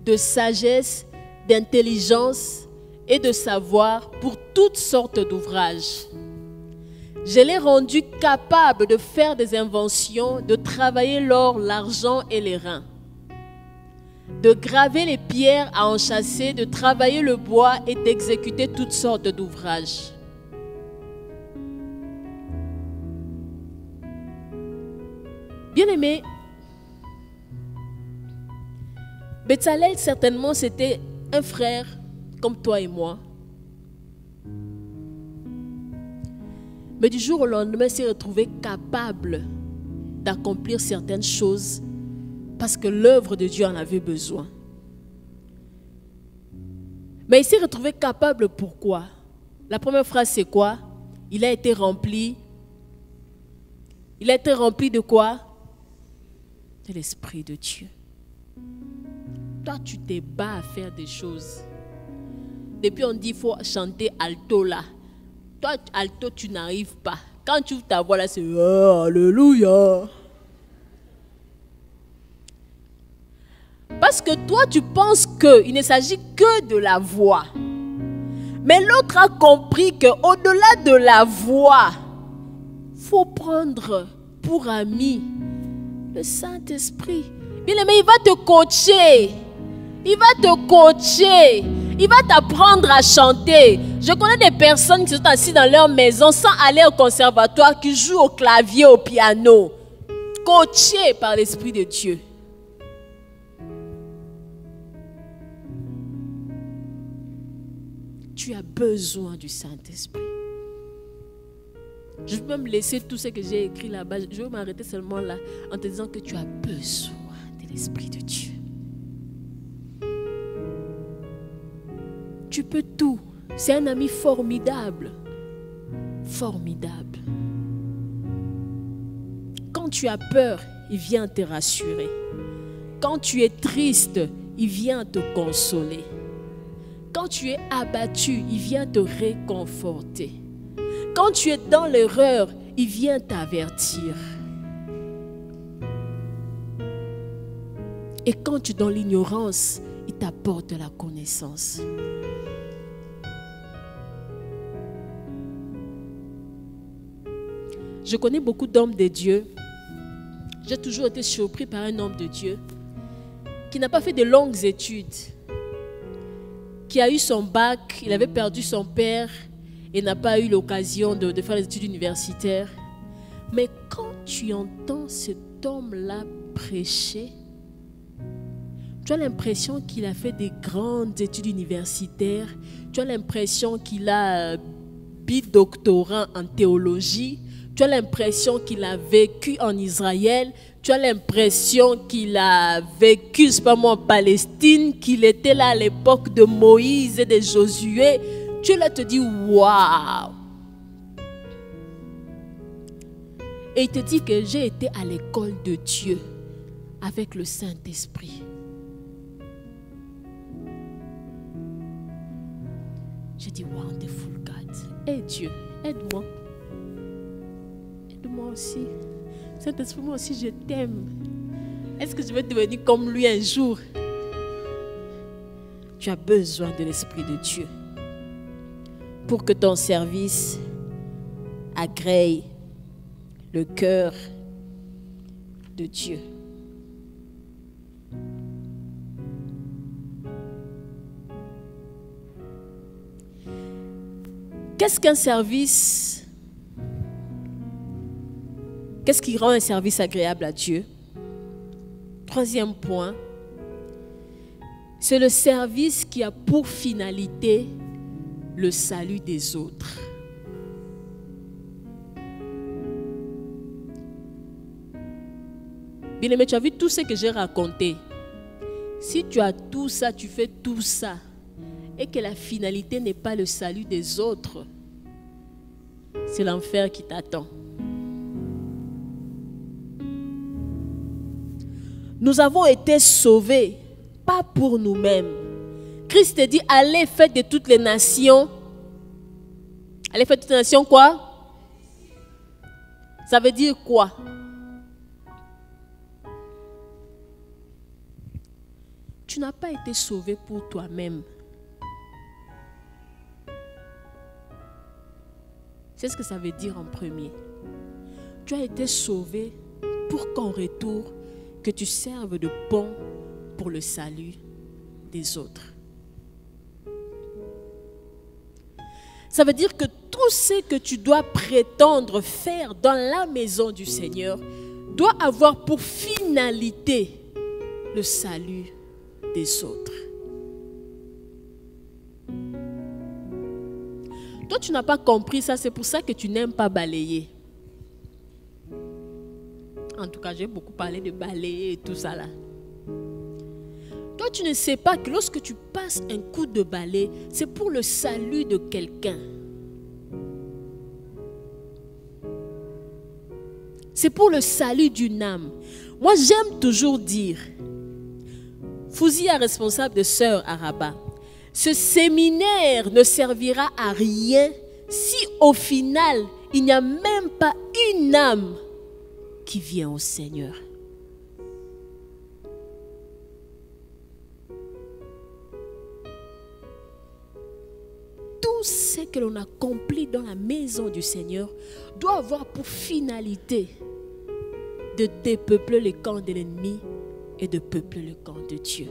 de sagesse, d'intelligence et de savoir pour toutes sortes d'ouvrages. Je l'ai rendu capable de faire des inventions, de travailler l'or, l'argent et les reins, de graver les pierres à enchâsser, de travailler le bois et d'exécuter toutes sortes d'ouvrages. Bien-aimé, Betsalel, certainement, c'était un frère comme toi et moi. Mais du jour au lendemain, il s'est retrouvé capable d'accomplir certaines choses parce que l'œuvre de Dieu en avait besoin. Mais il s'est retrouvé capable pourquoi? La première phrase, c'est quoi? Il a été rempli. Il a été rempli de quoi? De l'Esprit de Dieu. Toi, tu te bats à faire des choses. Depuis, on dit qu'il faut chanter alto là. Toi, alto, tu n'arrives pas. Quand tu ouvres ta voix là, c'est oh, alléluia. Parce que toi, tu penses qu'il ne s'agit que de la voix. Mais l'autre a compris qu'au-delà de la voix, il faut prendre pour ami le Saint-Esprit. Bien aimé, il va te coacher. Il va te coacher. Il va t'apprendre à chanter. Je connais des personnes qui sont assises dans leur maison sans aller au conservatoire, qui jouent au clavier, au piano, coachées par l'Esprit de Dieu. Tu as besoin du Saint-Esprit. Je peux me laisser tout ce que j'ai écrit là-bas. Je vais m'arrêter seulement là en te disant que tu as besoin de l'Esprit de Dieu. Tu peux tout. C'est un ami formidable. Formidable. Quand tu as peur, il vient te rassurer. Quand tu es triste, il vient te consoler. Quand tu es abattu, il vient te réconforter. Quand tu es dans l'erreur, il vient t'avertir. Et quand tu es dans l'ignorance, il t'apporte la connaissance. Je connais beaucoup d'hommes de Dieu. J'ai toujours été surpris par un homme de Dieu qui n'a pas fait de longues études, qui a eu son bac, il avait perdu son père et n'a pas eu l'occasion de faire les études universitaires. Mais quand tu entends cet homme-là prêcher, tu as l'impression qu'il a fait des grandes études universitaires, tu as l'impression qu'il a bidoctorat en théologie, tu as l'impression qu'il a vécu en Israël, tu as l'impression qu'il a vécu, je sais pas moi, en Palestine, qu'il était là à l'époque de Moïse et de Josué. Tu là te dis, waouh! Et il te dit que j'ai été à l'école de Dieu avec le Saint-Esprit. J'ai dit, wonderful God. Et Dieu, aide-moi. Aide-moi aussi. Saint-Esprit, moi aussi, je t'aime. Est-ce que je vais devenir comme lui un jour? Tu as besoin de l'Esprit de Dieu pour que ton service agrée le cœur de Dieu. Qu'est-ce qu'un service? Qu'est-ce qui rend un service agréable à Dieu? Troisième point, c'est le service qui a pour finalité le salut des autres. Bien-aimé, tu as vu tout ce que j'ai raconté. Si tu as tout ça, tu fais tout ça, et que la finalité n'est pas le salut des autres, c'est l'enfer qui t'attend. Nous avons été sauvés, pas pour nous-mêmes. Christ dit, allez, faites de toutes les nations. Allez, faites de toutes les nations quoi? Ça veut dire quoi? Tu n'as pas été sauvé pour toi-même. C'est ce que ça veut dire en premier. Tu as été sauvé pour qu'en retour, que tu serves de pont pour le salut des autres. Ça veut dire que tout ce que tu dois prétendre faire dans la maison du Seigneur doit avoir pour finalité le salut des autres. Toi, tu n'as pas compris ça, c'est pour ça que tu n'aimes pas balayer. En tout cas, j'ai beaucoup parlé de balayer et tout ça là. Toi, tu ne sais pas que lorsque tu passes un coup de balai, c'est pour le salut de quelqu'un. C'est pour le salut d'une âme. Moi, j'aime toujours dire, Fouzia, responsable de Sœur Araba, ce séminaire ne servira à rien si au final, il n'y a même pas une âme qui vient au Seigneur. Tout ce que l'on accomplit dans la maison du Seigneur doit avoir pour finalité de dépeupler le camp de l'ennemi et de peupler le camp de Dieu.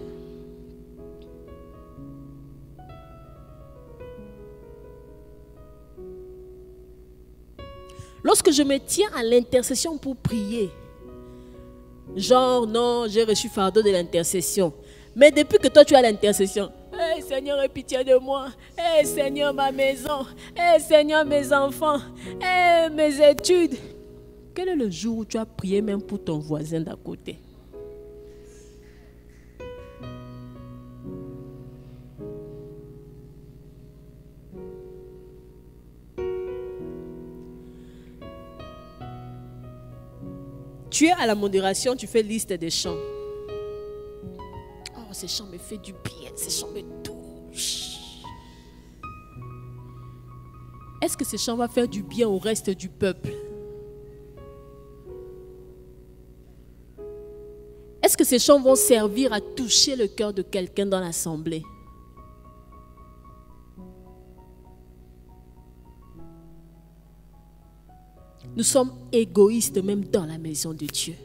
Lorsque je me tiens à l'intercession pour prier, genre, non, j'ai reçu fardeau de l'intercession. Mais depuis que toi, tu as l'intercession, hey, Seigneur, aie pitié de moi. Hey, Seigneur, ma maison. Hey, Seigneur, mes enfants. Hey, mes études. Quel est le jour où tu as prié même pour ton voisin d'à côté? Tu es à la modération, tu fais liste des chants. Oh, ces chants me font du bien, ces chants me touchent. Est-ce que ces chants vont faire du bien au reste du peuple? Est-ce que ces chants vont servir à toucher le cœur de quelqu'un dans l'assemblée? Nous sommes égoïstes même dans la maison de Dieu.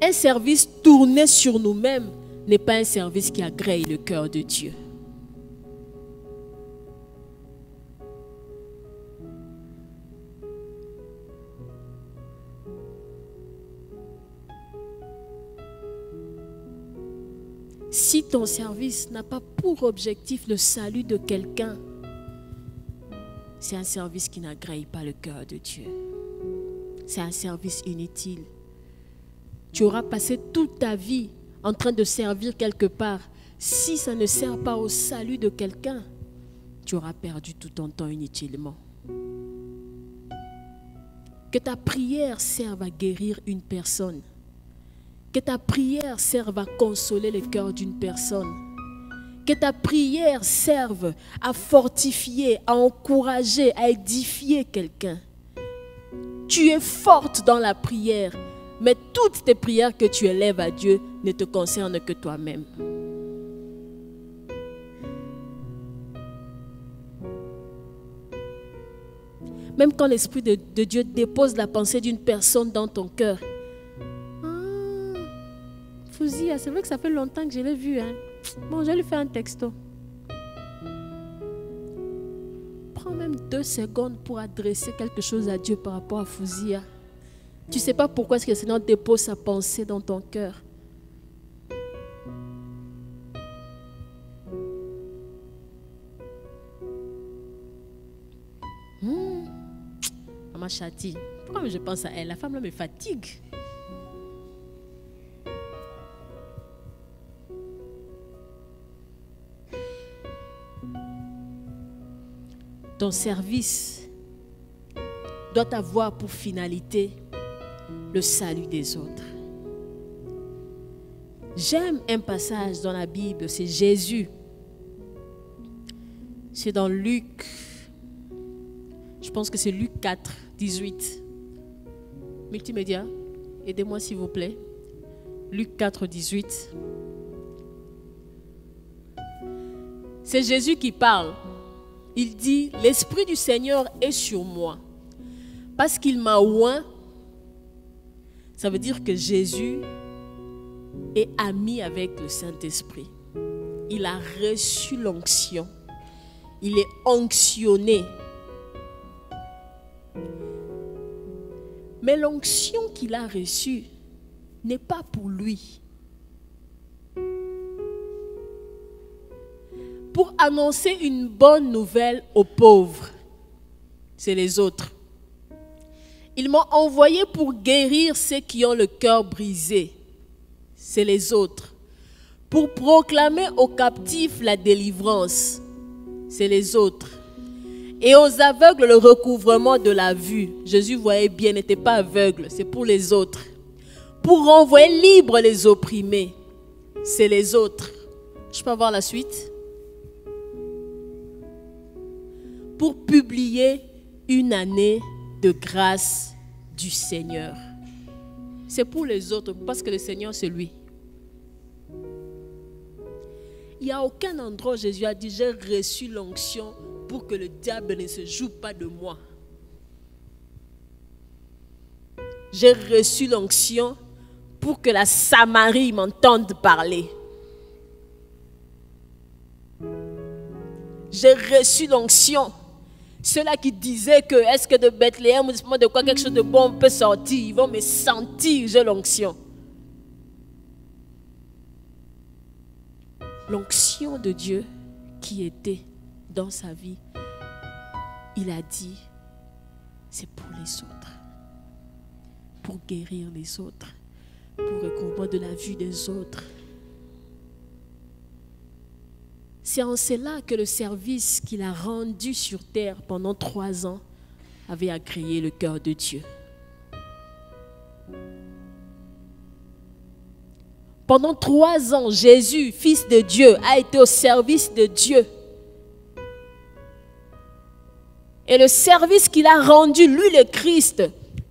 Un service tourné sur nous-mêmes n'est pas un service qui agrée le cœur de Dieu. Si ton service n'a pas pour objectif le salut de quelqu'un, c'est un service qui n'agrée pas le cœur de Dieu. C'est un service inutile. Tu auras passé toute ta vie en train de servir quelque part. Si ça ne sert pas au salut de quelqu'un, tu auras perdu tout ton temps inutilement. Que ta prière serve à guérir une personne. Que ta prière serve à consoler le cœur d'une personne. Que ta prière serve à fortifier, à encourager, à édifier quelqu'un. Tu es forte dans la prière, mais toutes tes prières que tu élèves à Dieu ne te concernent que toi-même. Même quand l'Esprit de Dieu dépose la pensée d'une personne dans ton cœur. Fouzia, c'est vrai que ça fait longtemps que je l'ai vu. Bon, je vais lui faire un texto. Prends même 2 secondes pour adresser quelque chose à Dieu par rapport à Fouzia. Tu ne sais pas pourquoi est-ce que le Seigneur dépose sa pensée dans ton cœur. Maman Chati, pourquoi je pense à elle? La femme là me fatigue. Ton service doit avoir pour finalité le salut des autres. J'aime un passage dans la Bible, c'est Jésus. C'est dans Luc, je pense que c'est Luc 4, 18. Multimédia, aidez-moi s'il vous plaît. Luc 4, 18. C'est Jésus qui parle. Il dit, l'Esprit du Seigneur est sur moi. Parce qu'il m'a oint, ça veut dire que Jésus est ami avec le Saint-Esprit. Il a reçu l'onction. Il est onctionné. Mais l'onction qu'il a reçue n'est pas pour lui. Pour annoncer une bonne nouvelle aux pauvres, c'est les autres. Ils m'ont envoyé pour guérir ceux qui ont le cœur brisé, c'est les autres. Pour proclamer aux captifs la délivrance, c'est les autres. Et aux aveugles le recouvrement de la vue. Jésus voyait bien, n'était pas aveugle, c'est pour les autres. Pour renvoyer libres les opprimés, c'est les autres. Je peux avoir la suite? Pour publier une année de grâce du Seigneur. C'est pour les autres, parce que le Seigneur, c'est lui. Il n'y a aucun endroit où Jésus a dit, j'ai reçu l'onction pour que le diable ne se joue pas de moi. J'ai reçu l'onction pour que la Samarie m'entende parler. J'ai reçu l'onction. Ceux-là qui disaient que est-ce que de Bethléem ou de quoi quelque chose de bon peut sortir, ils vont me sentir, j'ai l'onction. L'onction de Dieu qui était dans sa vie, il a dit, c'est pour les autres, pour guérir les autres, pour recouvrir de la vue des autres. C'est en cela que le service qu'il a rendu sur terre pendant 3 ans avait agréé le cœur de Dieu. Pendant 3 ans, Jésus, Fils de Dieu, a été au service de Dieu. Et le service qu'il a rendu, lui le Christ,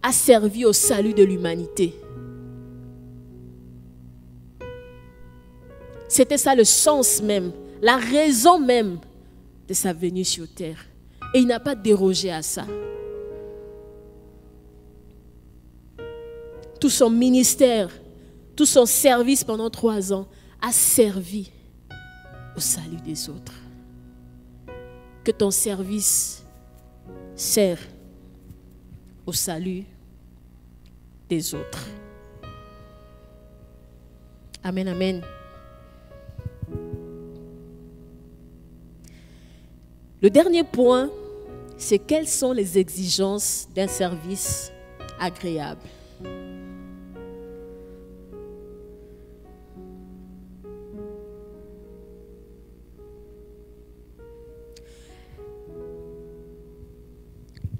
a servi au salut de l'humanité. C'était ça le sens même, la raison même de sa venue sur terre. Et il n'a pas dérogé à ça. Tout son ministère, tout son service pendant 3 ans a servi au salut des autres. Que ton service sert au salut des autres. Amen, amen. Le dernier point, c'est quelles sont les exigences d'un service agréable.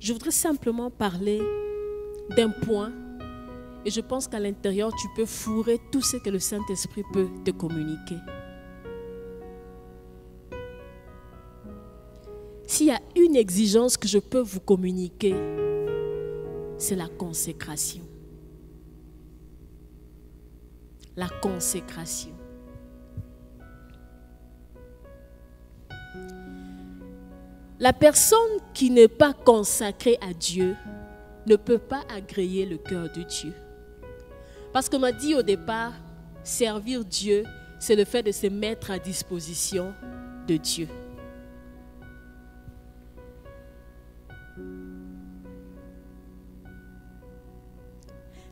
Je voudrais simplement parler d'un point et je pense qu'à l'intérieur, tu peux fourrer tout ce que le Saint-Esprit peut te communiquer. S'il y a une exigence que je peux vous communiquer, c'est la consécration. La consécration. La personne qui n'est pas consacrée à Dieu ne peut pas agréer le cœur de Dieu. Parce qu'on m'a dit au départ, servir Dieu, c'est le fait de se mettre à disposition de Dieu.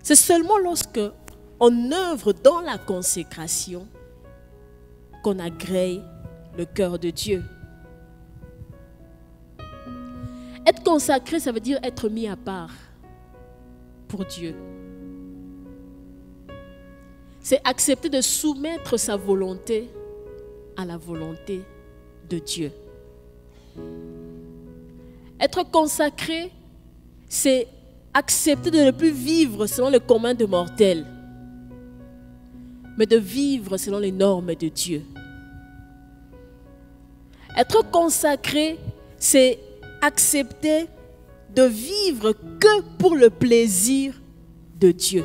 C'est seulement lorsque on œuvre dans la consécration qu'on agrée le cœur de Dieu. Être consacré, ça veut dire être mis à part pour Dieu. C'est accepter de soumettre sa volonté à la volonté de Dieu. Être consacré, c'est accepter de ne plus vivre selon le commun des mortels, mais de vivre selon les normes de Dieu. Être consacré, c'est accepter de vivre que pour le plaisir de Dieu.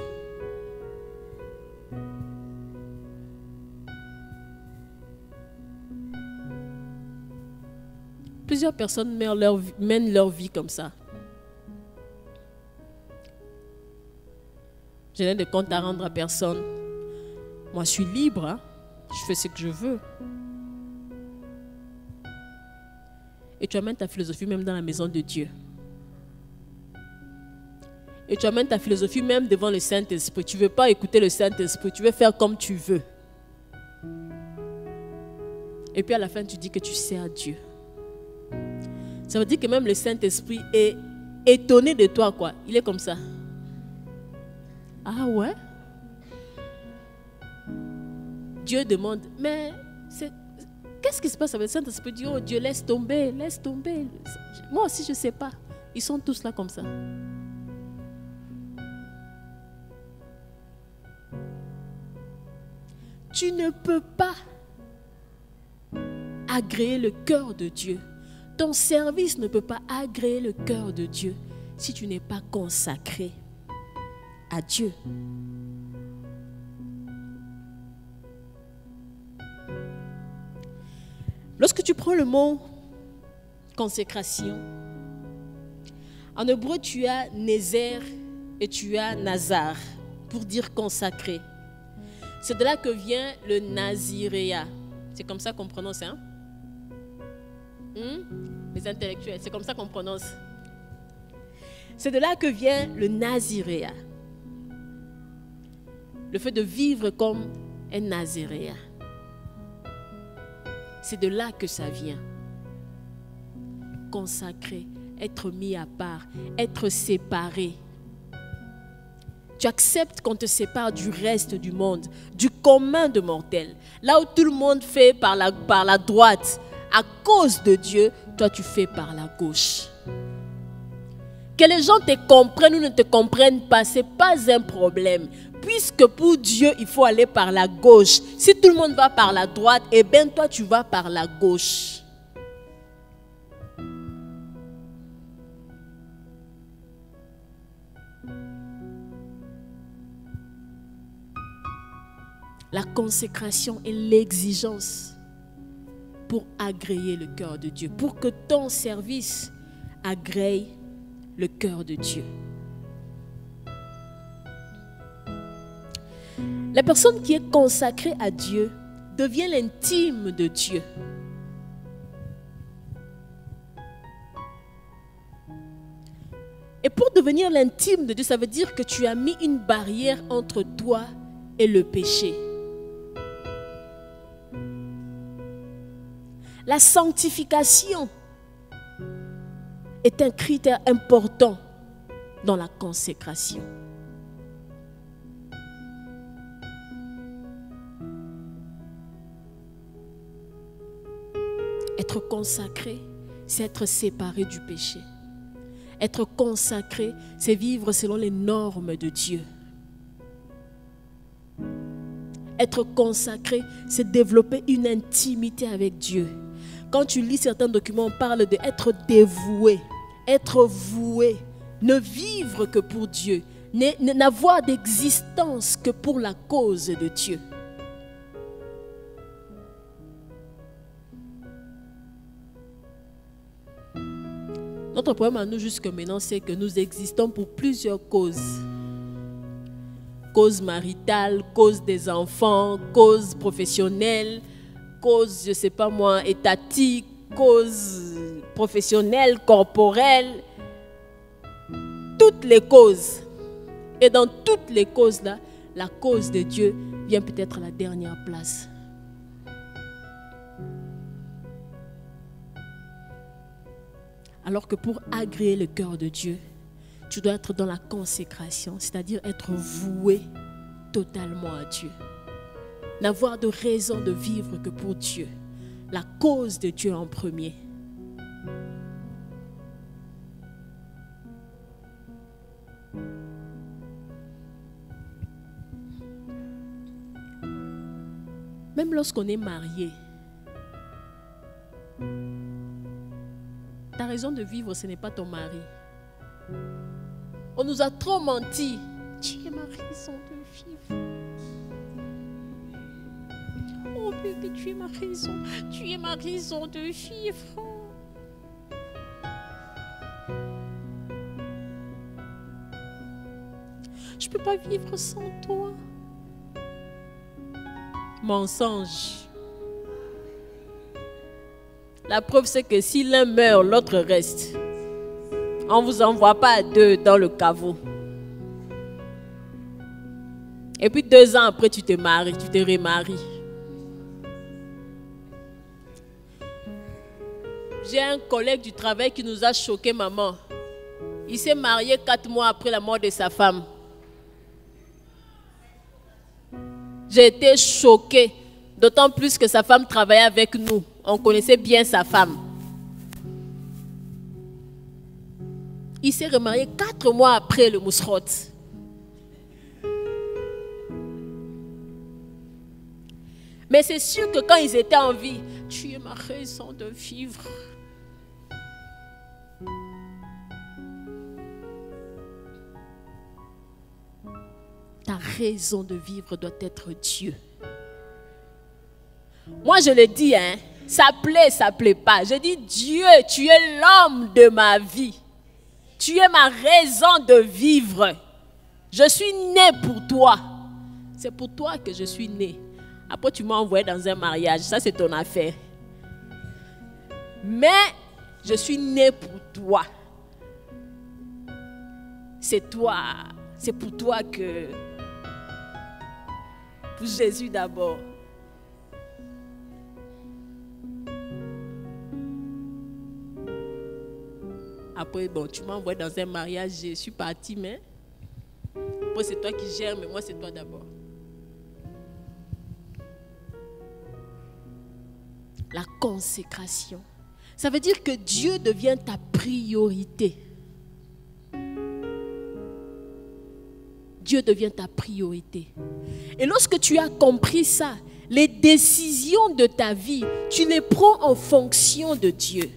Plusieurs personnes mènent leur vie comme ça. Je n'ai de compte à rendre à personne. Moi, je suis libre, hein? Je fais ce que je veux. Et tu amènes ta philosophie même dans la maison de Dieu. Et tu amènes ta philosophie même devant le Saint-Esprit. Tu ne veux pas écouter le Saint-Esprit, tu veux faire comme tu veux. Et puis à la fin, tu dis que tu sers Dieu. Ça veut dire que même le Saint-Esprit est étonné de toi, quoi. Il est comme ça. Ah ouais? Dieu demande, mais qu'est-ce qui se passe avec le Saint-Esprit? Dit, oh Dieu, laisse tomber, laisse tomber. Moi aussi, je ne sais pas. Ils sont tous là comme ça. Tu ne peux pas agréer le cœur de Dieu. Ton service ne peut pas agréer le cœur de Dieu si tu n'es pas consacré à Dieu. Lorsque tu prends le mot consécration, en hébreu tu as Nézer et tu as Nazar pour dire consacré. C'est de là que vient le Naziréa. C'est comme ça qu'on prononce, hein? Les intellectuels, c'est comme ça qu'on prononce. C'est de là que vient le naziréat. Le fait de vivre comme un naziréen. C'est de là que ça vient. Consacré, être mis à part, être séparé. Tu acceptes qu'on te sépare du reste du monde, du commun de mortels. Là où tout le monde fait par la droite, à cause de Dieu, toi tu fais par la gauche. Que les gens te comprennent ou ne te comprennent pas, ce n'est pas un problème. Puisque pour Dieu, il faut aller par la gauche. Si tout le monde va par la droite, eh bien toi tu vas par la gauche. La consécration et l'exigence pour agréer le cœur de Dieu, pour que ton service agrée le cœur de Dieu. La personne qui est consacrée à Dieu devient l'intime de Dieu. Et pour devenir l'intime de Dieu, ça veut dire que tu as mis une barrière entre toi et le péché. La sanctification est un critère important dans la consécration. Être consacré, c'est être séparé du péché. Être consacré, c'est vivre selon les normes de Dieu. Être consacré, c'est développer une intimité avec Dieu. Quand tu lis certains documents, on parle d'être dévoué, être voué, ne vivre que pour Dieu, n'avoir d'existence que pour la cause de Dieu. Notre problème à nous jusque maintenant, c'est que nous existons pour plusieurs causes. Cause maritale, cause des enfants, cause professionnelle, cause, je ne sais pas moi, étatique, cause professionnelle, corporelle. Toutes les causes. Et dans toutes les causes-là, la cause de Dieu vient peut-être à la dernière place. Alors que pour agréer le cœur de Dieu, tu dois être dans la consécration, c'est-à-dire être voué totalement à Dieu. N'avoir de raison de vivre que pour Dieu. La cause de Dieu en premier. Même lorsqu'on est marié, ta raison de vivre, ce n'est pas ton mari. On nous a trop menti. Tu es ma raison de vivre. Oh bébé, tu es ma raison. Tu es ma raison de vivre. Je ne peux pas vivre sans toi. Mensonge. La preuve, c'est que si l'un meurt, l'autre reste. On ne vous envoie pas à deux dans le caveau. Et puis 2 ans après, tu te maries, tu te remaries. J'ai un collègue du travail qui nous a choqué, maman. Il s'est marié 4 mois après la mort de sa femme. J'ai été choquée, d'autant plus que sa femme travaillait avec nous. On connaissait bien sa femme. Il s'est remarié 4 mois après le mousserot. Mais c'est sûr que quand ils étaient en vie, tu es ma raison de vivre. Ta raison de vivre doit être Dieu. Moi je le dis, ça plaît pas. Je dis Dieu, tu es l'homme de ma vie. Tu es ma raison de vivre. Je suis né pour toi. C'est pour toi que je suis né. Après, tu m'as envoyé dans un mariage. Ça, c'est ton affaire. Mais je suis né pour toi. C'est toi, c'est pour toi que... Pour Jésus d'abord. Après, bon, tu m'envoies dans un mariage, je suis partie, mais... Après, c'est toi qui gères, mais moi, c'est toi d'abord. La consécration. Ça veut dire que Dieu devient ta priorité. Dieu devient ta priorité. Et lorsque tu as compris ça, les décisions de ta vie, tu les prends en fonction de Dieu.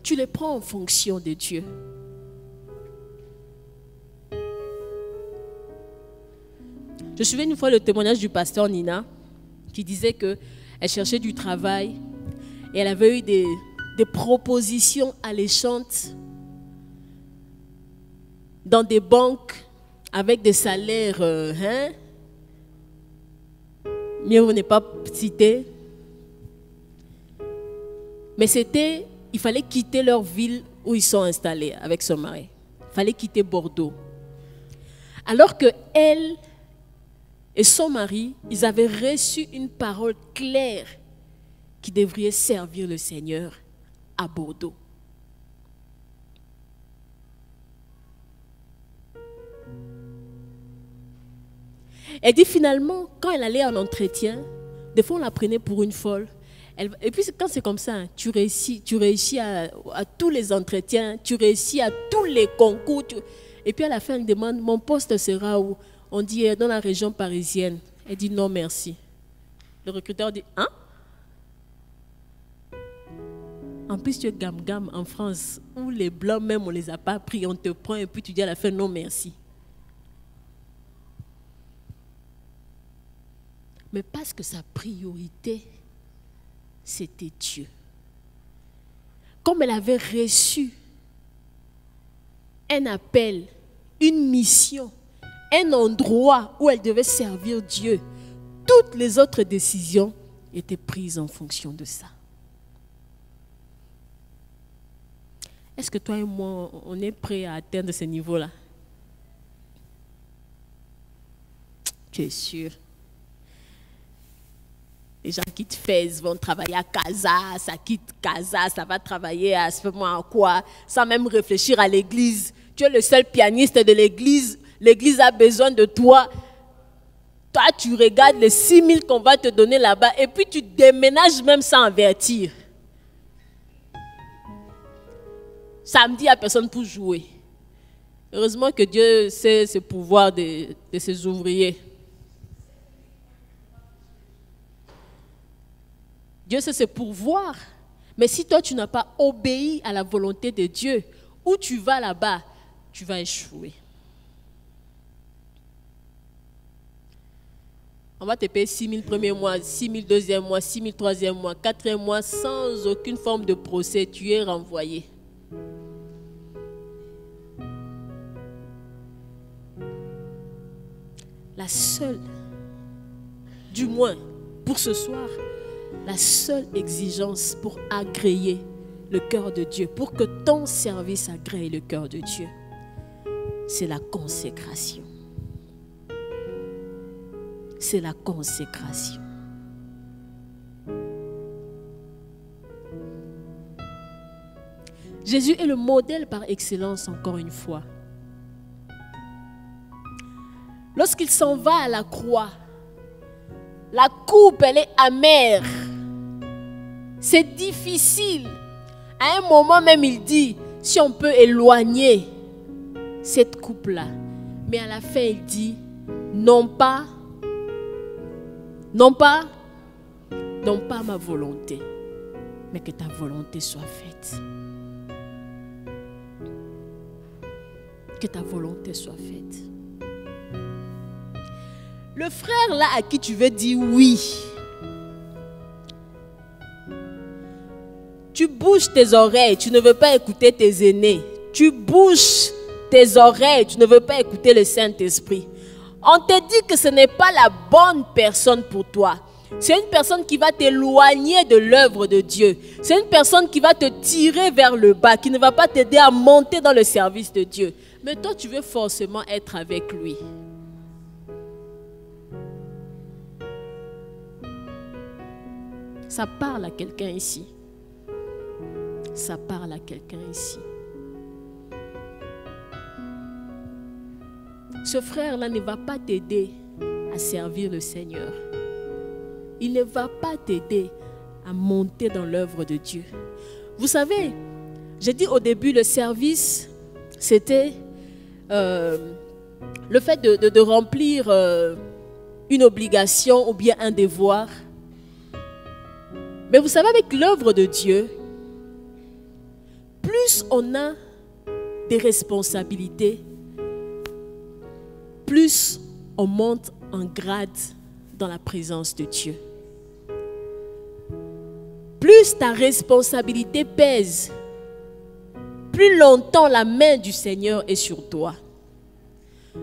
Tu les prends en fonction de Dieu. Je suivais une fois le témoignage du pasteur Nina qui disait qu'elle cherchait du travail et elle avait eu des propositions alléchantes dans des banques avec des salaires, mieux vaut ne pas citer. Mais il fallait quitter leur ville où ils sont installés avec son mari. Il fallait quitter Bordeaux. Alors que elle et son mari, ils avaient reçu une parole claire qui devrait servir le Seigneur à Bordeaux. Elle dit finalement, quand elle allait en entretien, des fois on la prenait pour une folle. Et puis quand c'est comme ça, tu réussis à tous les entretiens, tu réussis à tous les concours. Et puis à la fin, elle demande, mon poste sera où? On dit, dans la région parisienne. Elle dit, non merci. Le recruteur dit, hein? En plus, tu es gam-gam en France, où les blancs même, on ne les a pas pris, on te prend et puis tu dis à la fin, non merci. Mais parce que sa priorité, c'était Dieu. Comme elle avait reçu un appel, une mission, un endroit où elle devait servir Dieu, toutes les autres décisions étaient prises en fonction de ça. Est-ce que toi et moi, on est prêts à atteindre ce niveau-là? Tu es sûr? Les gens quittent Fès, vont travailler à Casa, ça quitte Casa, ça va travailler à ce moment à quoi, sans même réfléchir à l'église. Tu es le seul pianiste de l'église, l'église a besoin de toi. Toi, tu regardes les 6 000 qu'on va te donner là-bas et puis tu déménages même sans avertir. Samedi, il n'y a personne pour jouer. Heureusement que Dieu sait ce pouvoir de ses ouvriers. Dieu sait se pourvoir. Mais si toi, tu n'as pas obéi à la volonté de Dieu, où tu vas là-bas, tu vas échouer. On va te payer 6 000 premiers mois, 6 000 deuxième mois, 6 000 troisième mois, quatrième mois, sans aucune forme de procès. Tu es renvoyé. La seule, du moins pour ce soir, la seule exigence pour agréer le cœur de Dieu, pour que ton service agrée le cœur de Dieu, c'est la consécration. C'est la consécration. Jésus est le modèle par excellence, encore une fois. Lorsqu'il s'en va à la croix, la coupe, elle est amère. C'est difficile. À un moment même, il dit, si on peut éloigner cette coupe-là. Mais à la fin, il dit, non pas ma volonté, mais que ta volonté soit faite. Que ta volonté soit faite. Le frère là à qui tu veux dire oui, tu bouges tes oreilles, tu ne veux pas écouter tes aînés. Tu bouges tes oreilles, tu ne veux pas écouter le Saint-Esprit. On te dit que ce n'est pas la bonne personne pour toi. c'est une personne qui va t'éloigner de l'œuvre de Dieu. C'est une personne qui va te tirer vers le bas, qui ne va pas t'aider à monter dans le service de Dieu. Mais toi, tu veux forcément être avec lui. Ça parle à quelqu'un ici. Ça parle à quelqu'un ici. Ce frère-là ne va pas t'aider à servir le Seigneur. Il ne va pas t'aider à monter dans l'œuvre de Dieu. Vous savez, j'ai dit au début, le service, c'était le fait de remplir une obligation ou bien un devoir. Mais vous savez, avec l'œuvre de Dieu, plus on a des responsabilités, plus on monte en grade dans la présence de Dieu. Plus ta responsabilité pèse, plus longtemps la main du Seigneur est sur toi.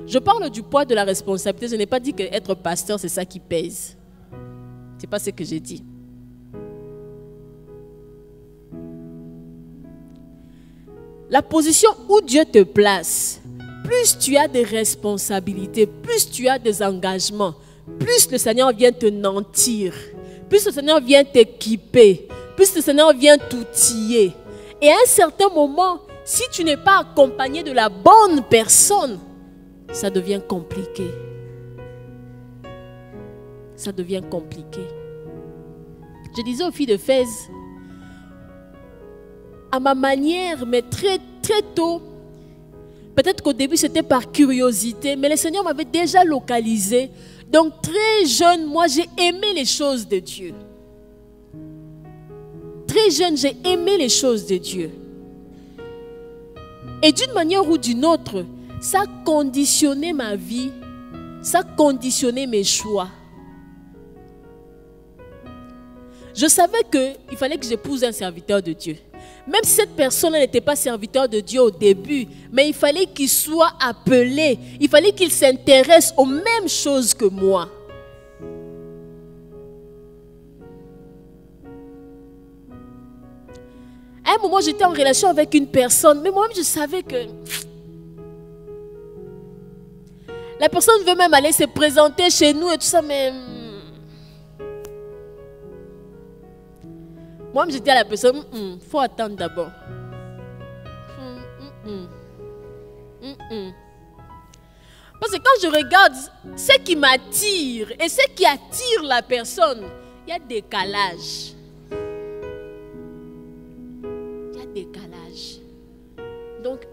Je parle du poids de la responsabilité. Je n'ai pas dit qu'être pasteur, c'est ça qui pèse. Ce n'est pas ce que j'ai dit. La position où Dieu te place, plus tu as des responsabilités, plus tu as des engagements, plus le Seigneur vient te nantir, plus le Seigneur vient t'équiper, plus le Seigneur vient t'outiller. Et à un certain moment, si tu n'es pas accompagné de la bonne personne, ça devient compliqué. Ça devient compliqué. Je disais aux filles de Fès, à ma manière, mais très tôt, peut-être qu'au début c'était par curiosité, mais le Seigneur m'avait déjà localisé. Donc très jeune, moi j'ai aimé les choses de Dieu. Très jeune, j'ai aimé les choses de Dieu. Et d'une manière ou d'une autre, ça a conditionné ma vie, ça a conditionné mes choix. Je savais qu'il fallait que j'épouse un serviteur de Dieu. Même si cette personne n'était pas serviteur de Dieu au début, mais il fallait qu'il soit appelé, il fallait qu'il s'intéresse aux mêmes choses que moi. À un moment, j'étais en relation avec une personne, mais moi-même, je savais que la personne veut même aller se présenter chez nous et tout ça, mais moi-même, j'étais à la personne, faut attendre d'abord. Parce que quand je regarde ce qui m'attire et ce qui attire la personne, il y a décalage. Il y a décalage. Donc,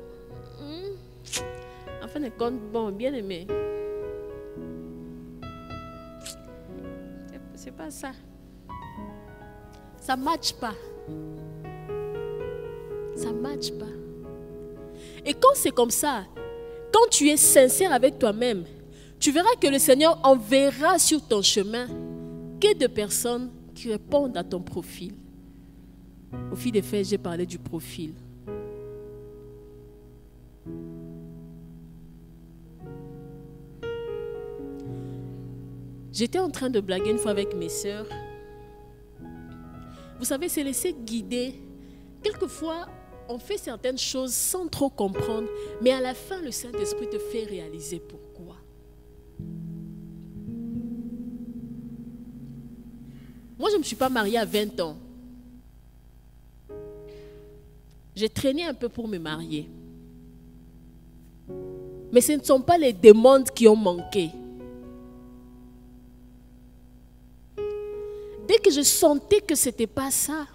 en fin de compte, bon, bien aimé. C'est pas ça. Ça ne matche pas. Ça ne matche pas. Et quand c'est comme ça, quand tu es sincère avec toi-même, tu verras que le Seigneur enverra sur ton chemin que de personnes qui répondent à ton profil. Au fil des faits, j'ai parlé du profil. J'étais en train de blaguer une fois avec mes sœurs. Vous savez, c'est laisser guider. Quelquefois, on fait certaines choses sans trop comprendre, mais à la fin, le Saint-Esprit te fait réaliser pourquoi. Moi, je ne me suis pas mariée à 20 ans. J'ai traîné un peu pour me marier. Mais ce ne sont pas les demandes qui ont manqué. Dès que je sentais que ce n'était pas ça,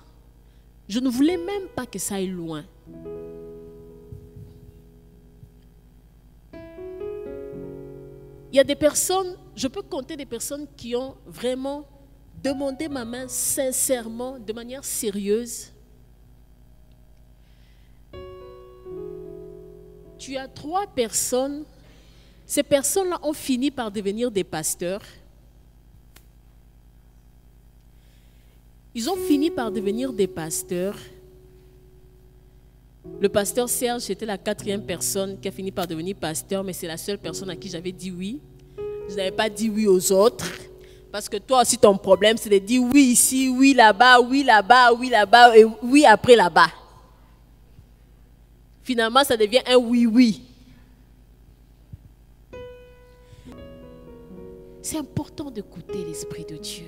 je ne voulais même pas que ça aille loin. Il y a des personnes, je peux compter des personnes qui ont vraiment demandé ma main sincèrement, de manière sérieuse. Tu as 3 personnes, ces personnes-là ont fini par devenir des pasteurs. Ils ont fini par devenir des pasteurs. Le pasteur Serge, c'était la 4e personne qui a fini par devenir pasteur, mais c'est la seule personne à qui j'avais dit oui. Je n'avais pas dit oui aux autres. Parce que toi aussi, ton problème, c'est de dire oui ici, oui là-bas, oui là-bas, oui là-bas, et oui après là-bas. Finalement, ça devient un oui-oui. C'est important d'écouter l'Esprit de Dieu.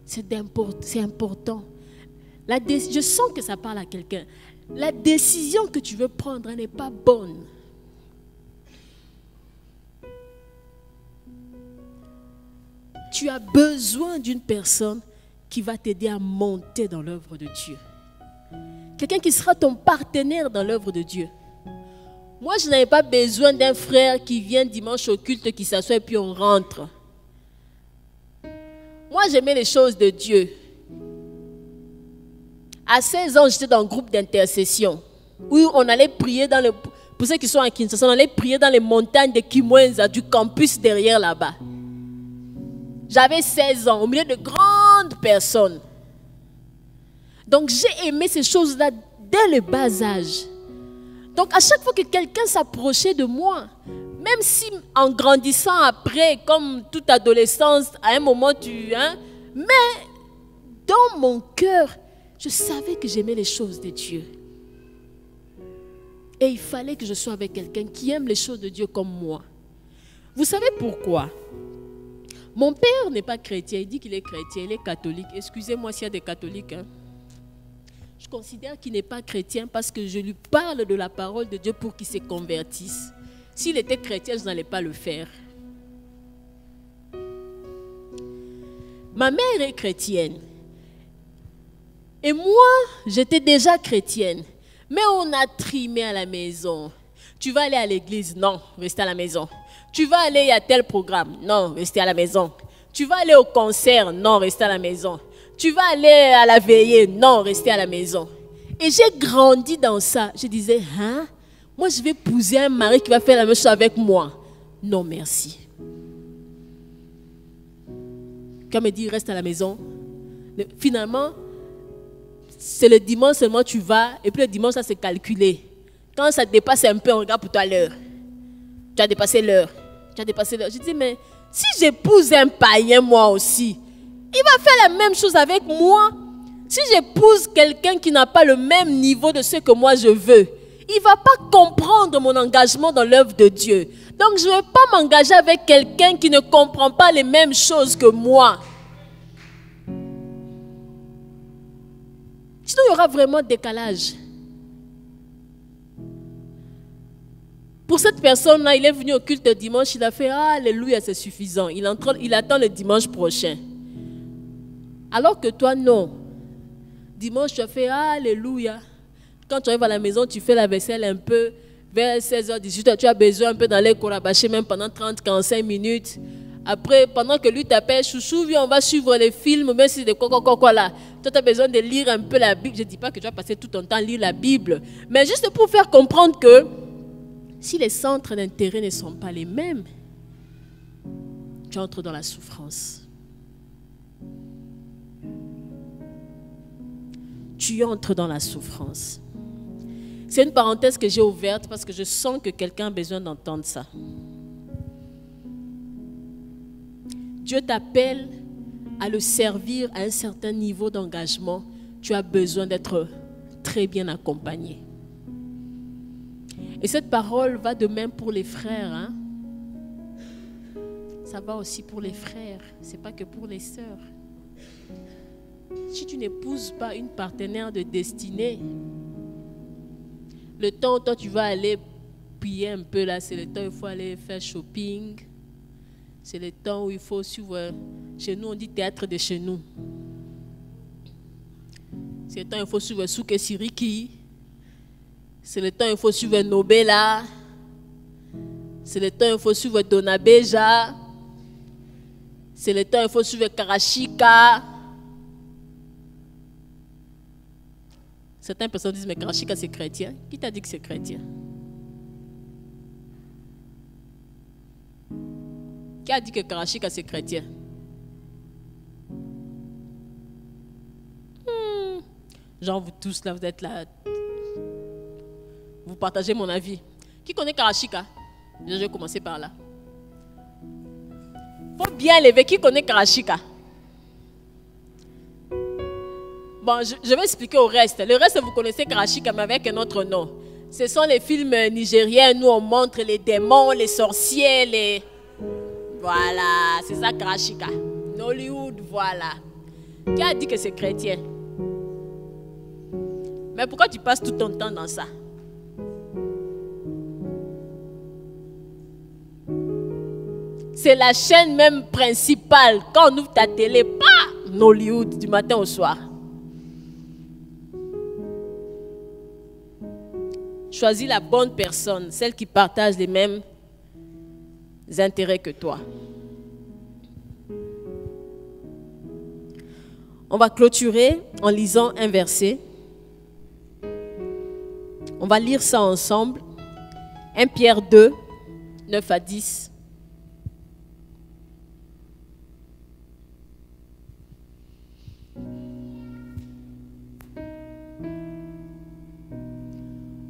C'est important. Je sens que ça parle à quelqu'un. La décision que tu veux prendre n'est pas bonne. Tu as besoin d'une personne qui va t'aider à monter dans l'œuvre de Dieu. Quelqu'un qui sera ton partenaire dans l'œuvre de Dieu. Moi, je n'avais pas besoin d'un frère qui vient dimanche au culte, qui s'assoit et puis on rentre. Moi, j'aimais les choses de Dieu. À 16 ans, j'étais dans un groupe d'intercession où on allait prier dans le... Pour ceux qui sont à Kinshasa, on allait prier dans les montagnes de Kimwenza, du campus derrière là-bas. J'avais 16 ans, au milieu de grandes personnes. Donc, j'ai aimé ces choses-là dès le bas âge. Donc, à chaque fois que quelqu'un s'approchait de moi, même si en grandissant après, comme toute adolescence, à un moment mais dans mon cœur, je savais que j'aimais les choses de Dieu. Et il fallait que je sois avec quelqu'un qui aime les choses de Dieu comme moi. Vous savez pourquoi? Mon père n'est pas chrétien, il dit qu'il est chrétien, il est catholique. Excusez-moi s'il y a des catholiques. Je considère qu'il n'est pas chrétien parce que je lui parle de la parole de Dieu pour qu'il se convertisse. S'il était chrétien, je n'allais pas le faire. Ma mère est chrétienne. Et moi, j'étais déjà chrétienne. Mais on a trimé à la maison. Tu vas aller à l'église? Non, restez à la maison. Tu vas aller à tel programme? Non, restez à la maison. Tu vas aller au concert? Non, restez à la maison. Tu vas aller à la veillée? Non, restez à la maison. Et j'ai grandi dans ça. Je disais, moi je vais épouser un mari qui va faire la même chose avec moi. Non, merci. Quand on me dit, reste à la maison, finalement, c'est le dimanche seulement tu vas, et puis le dimanche, ça c'est calculé. Quand ça dépasse un peu, on regarde pour toi l'heure. Tu as dépassé l'heure. Tu as dépassé l'heure. Je dis, mais si j'épouse un païen, moi aussi, il va faire la même chose avec moi. Si j'épouse quelqu'un qui n'a pas le même niveau de ce que moi je veux, il ne va pas comprendre mon engagement dans l'œuvre de Dieu. Donc je ne vais pas m'engager avec quelqu'un qui ne comprend pas les mêmes choses que moi. Sinon, il y aura vraiment décalage. Pour cette personne-là, il est venu au culte dimanche, il a fait « Alléluia, c'est suffisant ». Il attend le dimanche prochain. Alors que toi, non. Dimanche, tu as fait « Alléluia ». Quand tu arrives à la maison, tu fais la vaisselle un peu. Vers 16h, 18h, tu as besoin un peu d'aller courabacher même pendant 30-45 minutes. Après, pendant que lui t'appelle, chouchou, viens, on va suivre les films, même si c'est des quoi là. Toi, tu as besoin de lire un peu la Bible. Je ne dis pas que tu vas passer tout ton temps à lire la Bible. Mais juste pour faire comprendre que si les centres d'intérêt ne sont pas les mêmes, tu entres dans la souffrance. Tu entres dans la souffrance. C'est une parenthèse que j'ai ouverte parce que je sens que quelqu'un a besoin d'entendre ça. Dieu t'appelle à le servir à un certain niveau d'engagement. Tu as besoin d'être très bien accompagné. Et cette parole va de même pour les frères. Ça va aussi pour les frères. Ce n'est pas que pour les sœurs. Si tu n'épouses pas une partenaire de destinée, le temps où toi tu vas aller prier un peu là, c'est le temps où il faut aller faire shopping. C'est le temps où il faut suivre. Chez nous, on dit théâtre de chez nous. C'est le temps où il faut suivre Souke Siriki. C'est le temps où il faut suivre Nobela. C'est le temps où il faut suivre Donabeja. C'est le temps où il faut suivre Karashika. Certaines personnes disent, mais Karashika c'est chrétien. Qui t'a dit que c'est chrétien? Qui a dit que Karashika c'est chrétien? Genre vous tous là, vous êtes là. Vous partagez mon avis. Qui connaît Karachika? Je vais commencer par là. Faut bien lever. Qui connaît Karachika? Bon, je vais expliquer au reste. Le reste, vous connaissez Karachika, mais avec un autre nom. Ce sont les films nigériens. Nous, on montre les démons, les sorciers, les... Voilà, c'est ça Karachika. Hollywood, voilà. Qui a dit que c'est chrétien? Mais pourquoi tu passes tout ton temps dans ça? C'est la chaîne même principale. Quand on ouvre ta télé, pas Hollywood du matin au soir. Choisis la bonne personne, celle qui partage les mêmes intérêts que toi. On va clôturer en lisant un verset. On va lire ça ensemble. 1 Pierre 2, 9 à 10.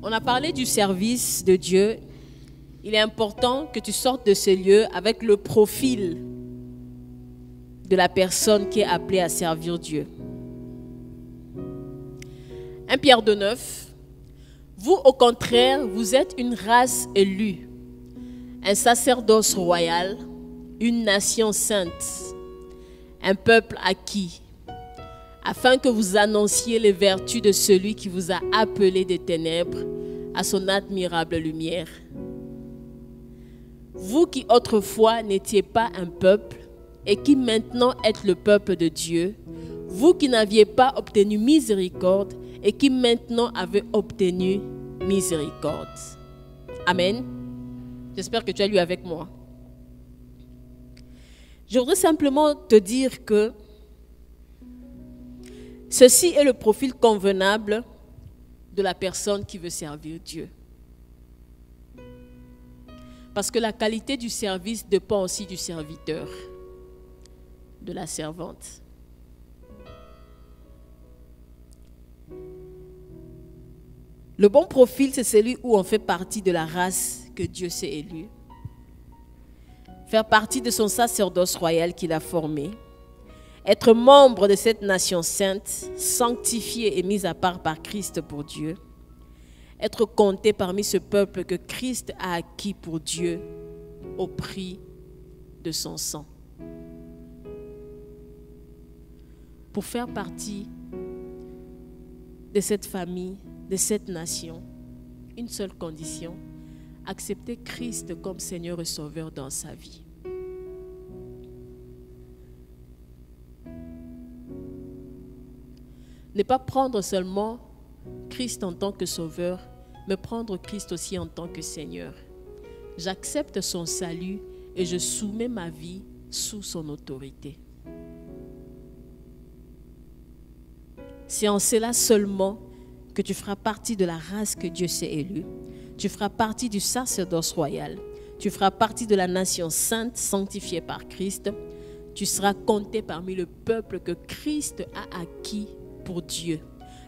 On a parlé du service de Dieu. Il est important que tu sortes de ce lieu avec le profil de la personne qui est appelée à servir Dieu. 1 Pierre 2, 9. Vous, au contraire, vous êtes une race élue, un sacerdoce royal, une nation sainte, un peuple acquis, afin que vous annonciez les vertus de celui qui vous a appelé des ténèbres à son admirable lumière. Vous qui autrefois n'étiez pas un peuple et qui maintenant êtes le peuple de Dieu, vous qui n'aviez pas obtenu miséricorde et qui maintenant avez obtenu miséricorde. Amen. J'espère que tu as lu avec moi. Je voudrais simplement te dire que ceci est le profil convenable de la personne qui veut servir Dieu. Parce que la qualité du service dépend aussi du serviteur, de la servante. Le bon profil, c'est celui où on fait partie de la race que Dieu s'est élue. Faire partie de son sacerdoce royal qu'il a formé. Être membre de cette nation sainte, sanctifiée et mise à part par Christ pour Dieu. Être compté parmi ce peuple que Christ a acquis pour Dieu au prix de son sang. Pour faire partie de cette famille, de cette nation, une seule condition, accepter Christ comme Seigneur et Sauveur dans sa vie. Ne pas prendre seulement Christ en tant que Sauveur, mais prendre Christ aussi en tant que Seigneur. J'accepte son salut et je soumets ma vie sous son autorité. C'est en cela seulement que tu feras partie de la race que Dieu s'est élue. Tu feras partie du sacerdoce royal. Tu feras partie de la nation sainte sanctifiée par Christ. Tu seras compté parmi le peuple que Christ a acquis pour Dieu.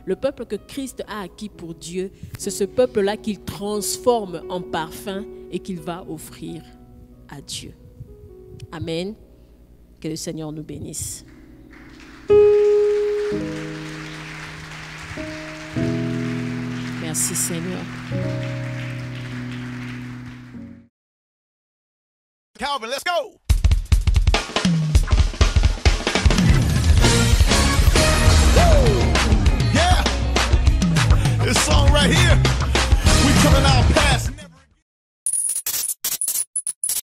Le peuple que Christ a acquis pour Dieu, c'est ce peuple-là qu'il transforme en parfum et qu'il va offrir à Dieu. Amen. Que le Seigneur nous bénisse. Merci Seigneur. Calvin, let's go.